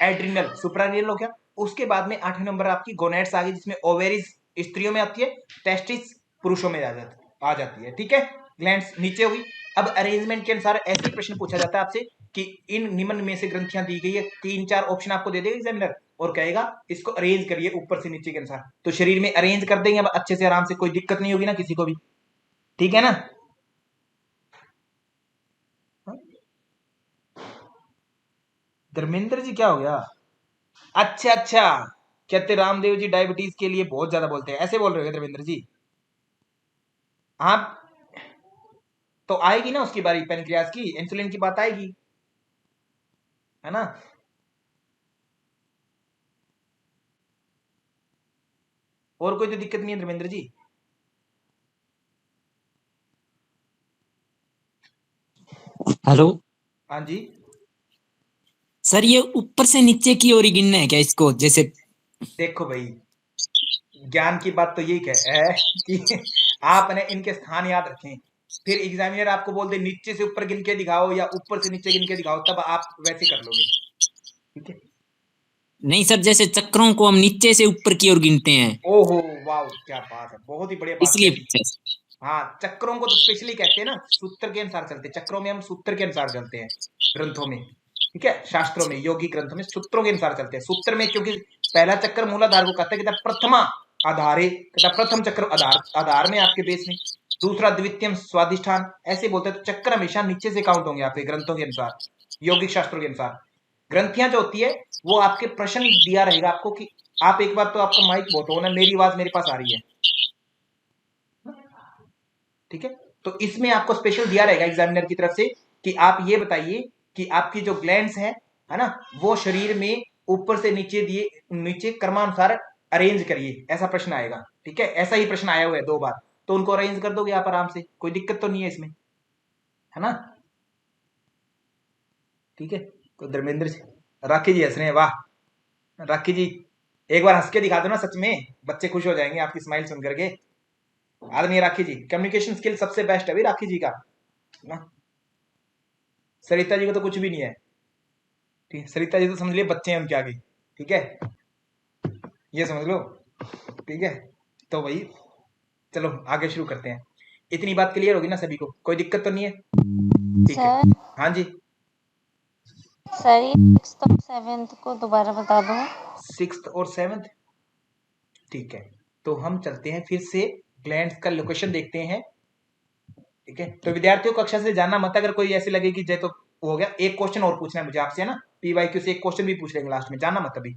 एड्रिनल, सुप्रारिनल हो गया। उसके बाद में 8वें नंबर आपकी गोनेड्स आ गई, जिसमें ओवेरीज स्त्रियों में आती है, टेस्टिस पुरुषों में आ जाती है। ठीक है, ग्लैंड्स नीचे होगी। अब अरेंजमेंट के अनुसार ऐसे ही प्रश्न पूछा जाता है आपसे कि इन निम्न में से ग्रंथियां दी गई है, 3-4 ऑप्शन आपको दे देगा एग्जामिनर, और कहेगा इसको अरेंज करिए ऊपर से नीचे के अनुसार, तो शरीर में अरेंज कर देंगे अब अच्छे से, आराम से, कोई दिक्कत नहीं होगी ना किसी को भी। ठीक है ना? धर्मेंद्र जी क्या हो गया? अच्छा अच्छा, कहते रामदेव जी डायबिटीज के लिए बहुत ज्यादा बोलते हैं, ऐसे बोल रहे हो क्या धर्मेंद्र जी? आप तो आएगी ना उसकी बारी, पेनक्रियास की इंसुलिन की बात आएगी, है ना? और कोई तो दिक्कत नहीं है धर्मेंद्र जी? हेलो हाँ जी। सर, ये ऊपर से नीचे की ओर ही गिनना है क्या इसको? जैसे देखो भाई, ज्ञान की बात तो यही है कि आपने इनके स्थान याद रखें, फिर एग्जामिनर आपको बोल दे नीचे से ऊपर गिन के दिखाओ या ऊपर से नीचे गिन के दिखाओ, तब आप वैसे कर लोगे, ठीक है? नहीं सर, जैसे चक्रों को हम नीचे से ऊपर की ओर गिनते हैं, ओहो वाह, क्या बात है, बहुत ही बढ़िया बात इसलिए कह दी। पूछा सर। हाँ, चक्रों को तो स्पेशली कहते हैं ना, सूत्र के अनुसार चलते हैं, चक्रों में हम सूत्र के अनुसार चलते हैं ग्रंथों में, ठीक है? शास्त्रों में, योगी ग्रंथों में सूत्रों के अनुसार चलते हैं। सूत्र में क्योंकि पहला चक्र मूलाधार को कहता है, कहता प्रथमा आधारे, कहता प्रथम चक्र आधार, आधार में आपके बेस में, दूसरा द्वितीयम स्वाधिष्ठान, ऐसे बोलते हैं। तो चक्र हमेशा नीचे से काउंट होंगे आपके ग्रंथों के अनुसार, योगिक शास्त्रों के अनुसार। ग्रंथियां जो होती है वो आपके प्रश्न दिया रहेगा आपको कि आप एक बार तो आपका माइक बहुत होना, मेरी आवाज मेरे पास आ रही है, ठीक है? तो इसमें आपको स्पेशल दिया रहेगा एग्जामिनर की तरफ से कि आप ये बताइए कि आपकी जो ग्लैंड्स है ना, वो शरीर में ऊपर से नीचे दिए, नीचे क्रमानुसार अरेंज करिए, ऐसा प्रश्न आएगा, ठीक है? ऐसा ही प्रश्न आया हुआ है 2 बार, तो उनको अरेंज कर दोगे आप आराम से, कोई दिक्कत तो नहीं है इसमें, है ना? ठीक है। तो धर्मेंद्र जी, राखी जी हंस रहे हैं, वाह राखी जी, एक बार हंस के दिखा दो ना, सच में बच्चे खुश हो जाएंगे आपकी स्माइल सुन करके। आदरणीय राखी जी, कम्युनिकेशन स्किल सबसे बेस्ट है भाई राखी जी का ना। सरिता जी को तो कुछ भी नहीं है, ठीक है? सरिता जी तो समझ लिए बच्चे हैं उनके आगे, ठीक है? ये समझ लो, ठीक है? तो भाई चलो आगे शुरू करते हैं। इतनी बात क्लियर होगी ना सभी को, कोई दिक्कत तो नहीं है? ठीक है। सर हाँ जी। सर ये 6th और 7th को दोबारा बता दो। 6th और 7th, ठीक है। तो हम चलते हैं फिर से, ग्लैंड्स का लोकेशन देखते हैं, ठीक है? तो विद्यार्थियों कक्षा से जाना मत, अगर कोई ऐसे लगे कि जय तो हो गया, एक क्वेश्चन और पूछना है मुझे आपसे, है ना? पीवाईक्यू से एक क्वेश्चन भी पूछ लेंगे लास्ट में, जाना मत अभी,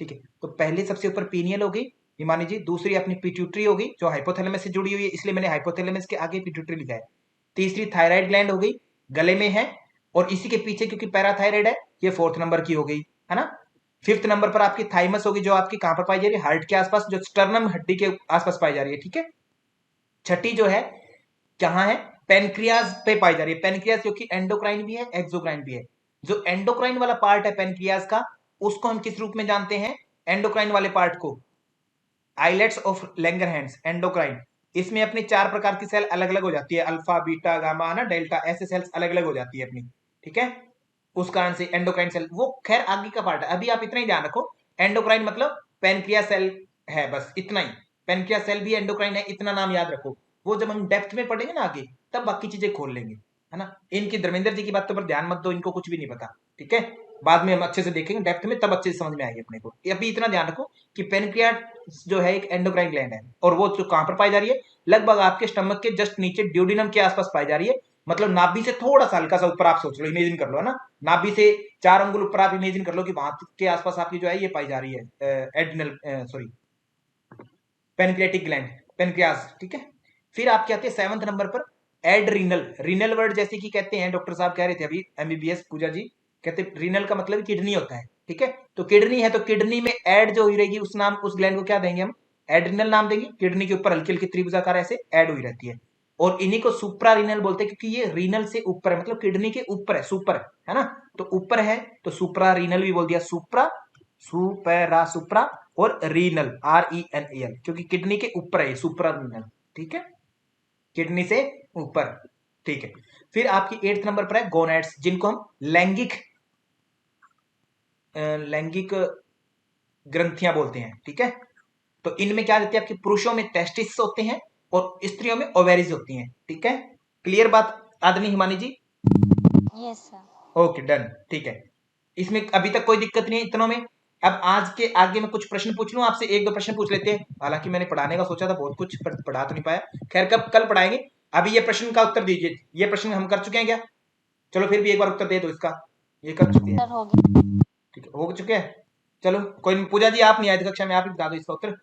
ठीक है? तो पहले सबसे ऊपर पीनियल होगी हिमानी जी, दूसरी अपनी पिट्यूटरी होगी जो हाइपोथैलेमस से जुड़ी हुई है, इसलिए मैंने हाइपोथैलेमस के आगे पिट्यूटरी लिखा है। तीसरी थायराइड ग्लैंड हो गई, गले में है, और इसी के पीछे क्योंकि पैराथायराइड है, ये 4th नंबर की हो गई, है ना? 5th नंबर पर आपकी थाइमस होगी, जो आपकी कहां पर पाई जा रही है? हार्ट के आसपास, जो स्टर्नम हड्डी के आसपास पाई जा रही है, ठीक है? छठी जो है कहां है? पेनक्रियाज पे पाई जा रही है। पेनक्रियाज क्योंकि एंडोक्राइन भी है, एक्सोक्राइन भी है। जो एंडोक्राइन वाला पार्ट है पेनक्रियाज का, उसको हम किस रूप में जानते हैं? एंडोक्राइन वाले पार्ट को आइलेट्स ऑफ लैंगरहैंस, एंडोक्राइन। इसमें अपनी 4 प्रकार की सेल अलग अलग हो जाती है, अल्फा बीटा गामा ना डेल्टा, ऐसे सेल्स अलग अलग हो जाती है अपनी, ठीक है? उस कारण से एंडोक्राइन सेल, वो खैर आगे का पार्ट है, अभी आप इतना ही ध्यान रखो, एंडोक्राइन मतलब पेनक्रिया सेल है, बस इतना ही। पेनक्रिया सेल भी एंडोक्राइन है, इतना नाम याद रखो। वो जब हम डेप्थ में पढ़ेंगे ना आगे, तब बाकी चीजें खोल लेंगे, है ना? इनकी धर्मेंद्र जी की बातों पर ध्यान मत दो, इनको कुछ भी नहीं पता, ठीक है? बाद में हम अच्छे से देखेंगे डेप्थ में, तब अच्छे से समझ में आएगी अपने को। अभी इतना ध्यान रखो कि पेनक्रिया जो है एक एंडोक्राइन ग्लैंड है, और वो जो कहां पर पाई जा रही है? लगभग आपके स्टमक के जस्ट नीचे ड्यूडिनम के आसपास पाई जा रही है, मतलब नाभि से थोड़ा सा हल्का सा ऊपर, आप सोच लो, इमेजिन कर लो, है ना? नाभि से 4 अंगुल ऊपर आप इमेजिन कर लो कि वहां के आसपास आपकी जो है ये पाई जा रही है adrenal, sorry, pancreatic gland, pancreas, ठीक है? फिर आपके आते हैं 7th नंबर पर एड्रीनल। रीनल वर्ड जैसे कि कहते हैं, डॉक्टर साहब कह रहे थे अभी, एमबीबीएस पूजा जी, कहते हैं रीनल का मतलब किडनी होता है, ठीक है? तो किडनी है, तो किडनी में एड जो हुई रहेगी, उस नाम, उस ग्लैंड को क्या देंगे हम? एड्रिनल नाम देंगे। किडनी के ऊपर हल्की हल्की त्रिभुजाकार ऐसे ऐड हुई रहती है, और इन्हीं को सुप्रा रीनल बोलते हैं, क्योंकि ये रीनल से ऊपर है, मतलब किडनी के ऊपर है, सुपर है ना? तो ऊपर है तो सुप्रा रीनल भी बोल दिया, सुप्रा, सुपरा, सुप्रा, और रीनल, RENAL, क्योंकि किडनी के ऊपर है सुप्रा रीनल, ठीक है? किडनी से ऊपर, ठीक है? फिर आपकी 8th नंबर पर है गोनैड्स, जिनको हम लैंगिक लैंगिक ग्रंथियां बोलते हैं, ठीक है? तो इनमें क्या रहती है? आपके पुरुषों में टेस्टिस होते हैं और स्त्रियों में ओवेरीज होती हैं, ठीक है? क्लियर बात आदमी Himani ji? Yes sir. Okay done, ठीक है। इसमें अभी तक कोई दिक्कत नहीं है इतनों में। अब आज के आगे मैं कुछ प्रश्न पूछ लूं आपसे, 1-2 प्रश्न पूछ लेते हैं। हालांकि मैंने पढ़ाने का सोचा था बहुत कुछ, पर पढ़ा तो नहीं पाया, खैर कब कल पढ़ाएंगे। अभी ये प्रश्न का उत्तर दीजिए, ये प्रश्न हम कर चुके हैं क्या? चलो फिर भी एक बार उत्तर दे दो इसका। ये कर चुके हैं, सर हो गया। ठीक है, हो चुके हैं। चलो कोई नहीं, पूजा जी आप नहीं आए थे कक्षा में, आप ही बता दो इसका उत्तर।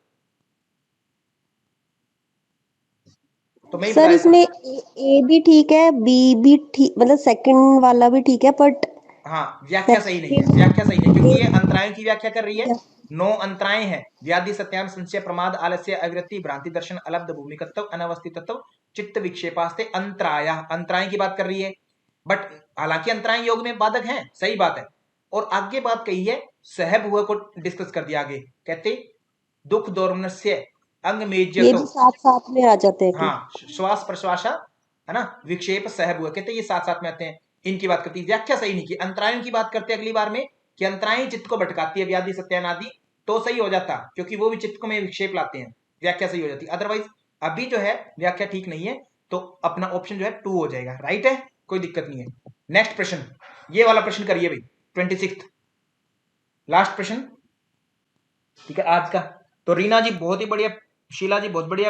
तो मैं ही सर बता इसमें देता। ए भी ठीक है, बी भी ठीक, मतलब सेकंड वाला भी ठीक है, बट हाँ, व्याख्या सही नहीं है, व्याख्या सही नहीं, क्योंकि ये अंतरायों की व्याख्या कर रही है। क्या? 9 अंतराएं हैं, व्याधि, सत्यान, संशय, प्रमाद, आलस्य, अविरति, भ्रांति, दर्शन, अलब्ध, भूमिकत्व, अनवस्थितत्व, चित्त विक्षेपास्ते, अंतराया, अंतराय की बात कर रही है। बट हालांकि अंतराय योग में बाधक हैं, सही बात है। और आगे बात कही है, सहभुव को डिस्कस कर दिया आगे, कहते दुख दोर्मनस्य अंग ये मेज्यतो, भी साथ साथ में आ जाते हैं कि हाँ, श्वास प्रश्वास है ना, विक्षेप सहभुव, कहते ये साथ साथ में आते हैं। इनकी बात करती है, व्याख्या सही नहीं की। अंतरायों की बात करते हैं अगली बार में कि अंतराएं चित्त को भटकाती है, व्याधि, सत्यान आदि, तो सही हो जाता, क्योंकि वो भी चित्त को में विक्षेप लाते हैं, व्याख्या सही हो जाती। अदरवाइज अभी जो है व्याख्या ठीक नहीं है, तो अपना ऑप्शन जो है 2 हो जाएगा, राइट है, कोई दिक्कत नहीं है। नेक्स्ट प्रश्न, ये वाला प्रश्न करिए भाई, 26 लास्ट प्रश्न, ठीक है आज का। तो रीना जी बहुत ही बढ़िया, शीला जी बहुत बढ़िया,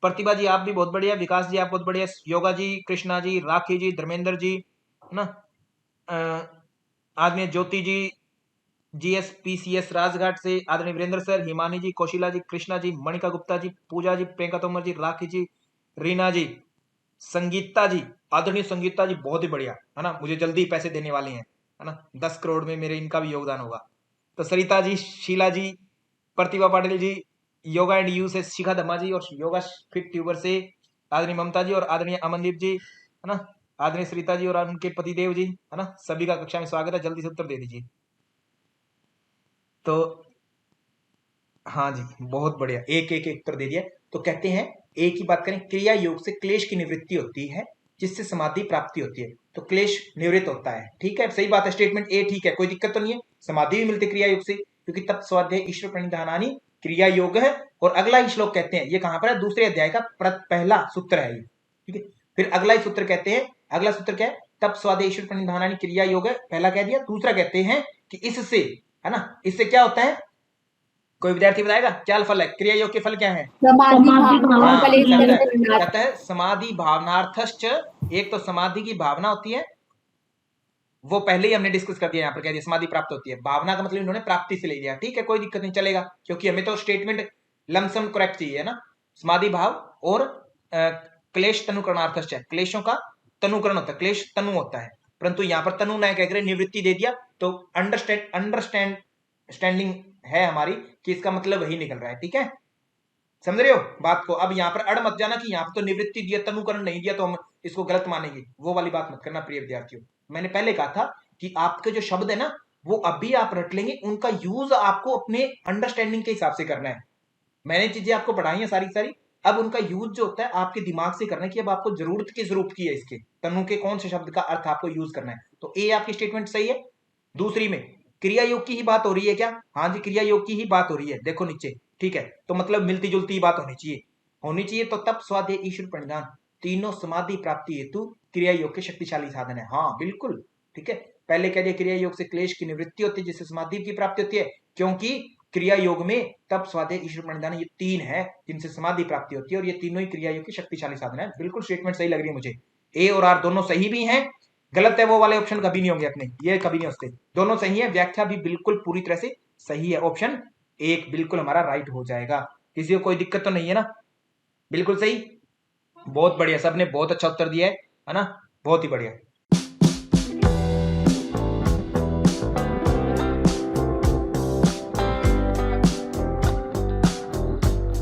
प्रतिभा जी आप भी बहुत बढ़िया, विकास जी आप बहुत बढ़िया, योगा जी, कृष्णा जी, राखी जी, धर्मेंद्र जी, है ना, आदरणीय ज्योति जी, GSPCS राजघाट से आदरणीय वीरेंद्र सर, हिमानी जी, कौशिला जी, कृष्णा जी, मणिका गुप्ता जी, पूजा जी, प्रियंका तोमर जी, राखी जी, रीना जी, संगीता जी, आदरणीय संगीता जी बहुत ही बढ़िया, है ना, मुझे जल्दी पैसे देने वाले हैं, है ना, 10 करोड़ में मेरे इनका भी योगदान होगा। तो सरिता जी, शीला जी, प्रतिभा पाटिल जी, योगा एंड यू से शिखा धमा जी, और योगा फिट ट्यूबर से आदरणीय ममता जी और आदरणीय अमनदीप जी, है ना, आदरणीय सरिता जी और उनके पतिदेव जी, है ना, सभी का कक्षा में स्वागत है, जल्दी से उत्तर दे दीजिए। तो हाँ जी, बहुत बढ़िया, एक एक उत्तर दे दिया। तो कहते हैं एक ही बात करें, क्रिया योग से क्लेश की निवृत्ति होती है, जिससे समाधि प्राप्ति होती है। तो क्लेश निवृत्त होता है, ठीक है, सही बात है, स्टेटमेंट ए ठीक है, कोई दिक्कत तो नहीं है। समाधि भी मिलती है क्रिया योग से, क्योंकि तत् स्वाध्याय ईश्वर प्रणिधानानि क्रिया योग है। और अगला ही श्लोक कहते हैं, ये कहां पर है, दूसरे अध्याय का पहला सूत्र है ये, ठीक है। फिर अगला ही सूत्र कहते हैं, अगला सूत्र क्या है, तप स्वाध्याय ईश्वर प्रणिधानानि क्रिया योग है, पहला कह दिया। दूसरा कहते हैं कि इससे, है ना, इससे क्या होता है, कोई विद्यार्थी बताएगा क्या फल है, क्रिया योग के फल क्या है। समाधि भावना हाँ, कलेश क्या होता है, करना। कहता है समाधि भावनार्थश्च, एक तो समाधि की भावना होती है, वो पहले ही हमने डिस्कस कर दिया, यहाँ पर कह दिया समाधि प्राप्त होती है, भावना का मतलब इन्होंने प्राप्ति से ले लिया, ठीक है, कोई दिक्कत नहीं, चलेगा, क्योंकि हमें तो स्टेटमेंट लमसम करेक्ट चाहिए, है ना। समाधि भाव और क्लेश तनुकरणार्थश्च, क्लेशों का तनुकरण होता है, क्लेश तनु होता है, परंतु यहाँ पर तनु न कहकर निवृत्ति दे दिया, तो अंडरस्टैंडिंग है हमारी कि इसका मतलब वही निकल रहा है, ठीक है, समझ रहे हो बात को। अब यहाँ पर अड़ मत जाना कि यहाँ पर तो निवृत्ति दिया, तनुकरण नहीं दिया, तो हम इसको गलत मानेंगे, वो वाली बात मत करना प्रिय विद्यार्थियों। मैंने पहले कहा था कि आपके जो शब्द है ना, वो अभी आप रट लेंगे, उनका यूज आपको अपने अंडरस्टैंडिंग के हिसाब से करना है। मैंने चीजें आपको पढ़ाई है सारी सारी, अब उनका यूज जो होता है आपके दिमाग से करना है कि अब आपको जरूरत किस रूप की है, इसके तनु के कौन से शब्द का अर्थ आपको यूज करना है। तो ए आपकी स्टेटमेंट सही है। दूसरी में क्रिया योग की ही बात हो रही है क्या, हाँ जी, क्रिया योग की ही बात हो रही है, देखो नीचे, ठीक है, तो मतलब मिलती जुलती ही बात होनी चाहिए। तो तप स्वाध्याय ईश्वर प्रणिधान तीनों समाधि प्राप्ति हेतु क्रिया योग के शक्तिशाली साधन है, हाँ बिल्कुल, ठीक है। पहले कह दिया क्रिया योग से क्लेश की निवृत्ति होती है, जिससे समाधि की प्राप्ति होती है, क्योंकि क्रिया योग में तप स्वाध्याय ईश्वर प्रणिधान ये 3 है जिनसे समाधि प्राप्ति होती है, और ये तीनों ही क्रिया योग की शक्तिशाली साधन है। बिल्कुल स्टेटमेंट सही लग रही है मुझे, ए और आर दोनों सही भी हैं, गलत है वो वाले ऑप्शन कभी नहीं होंगे अपने, ये कभी नहीं होते, दोनों सही है, व्याख्या भी बिल्कुल पूरी तरह से सही है, ऑप्शन एक बिल्कुल हमारा राइट हो जाएगा। किसी को कोई दिक्कत तो नहीं है ना, बिल्कुल सही, बहुत बढ़िया, सबने बहुत अच्छा उत्तर दिया है ना, बहुत ही बढ़िया।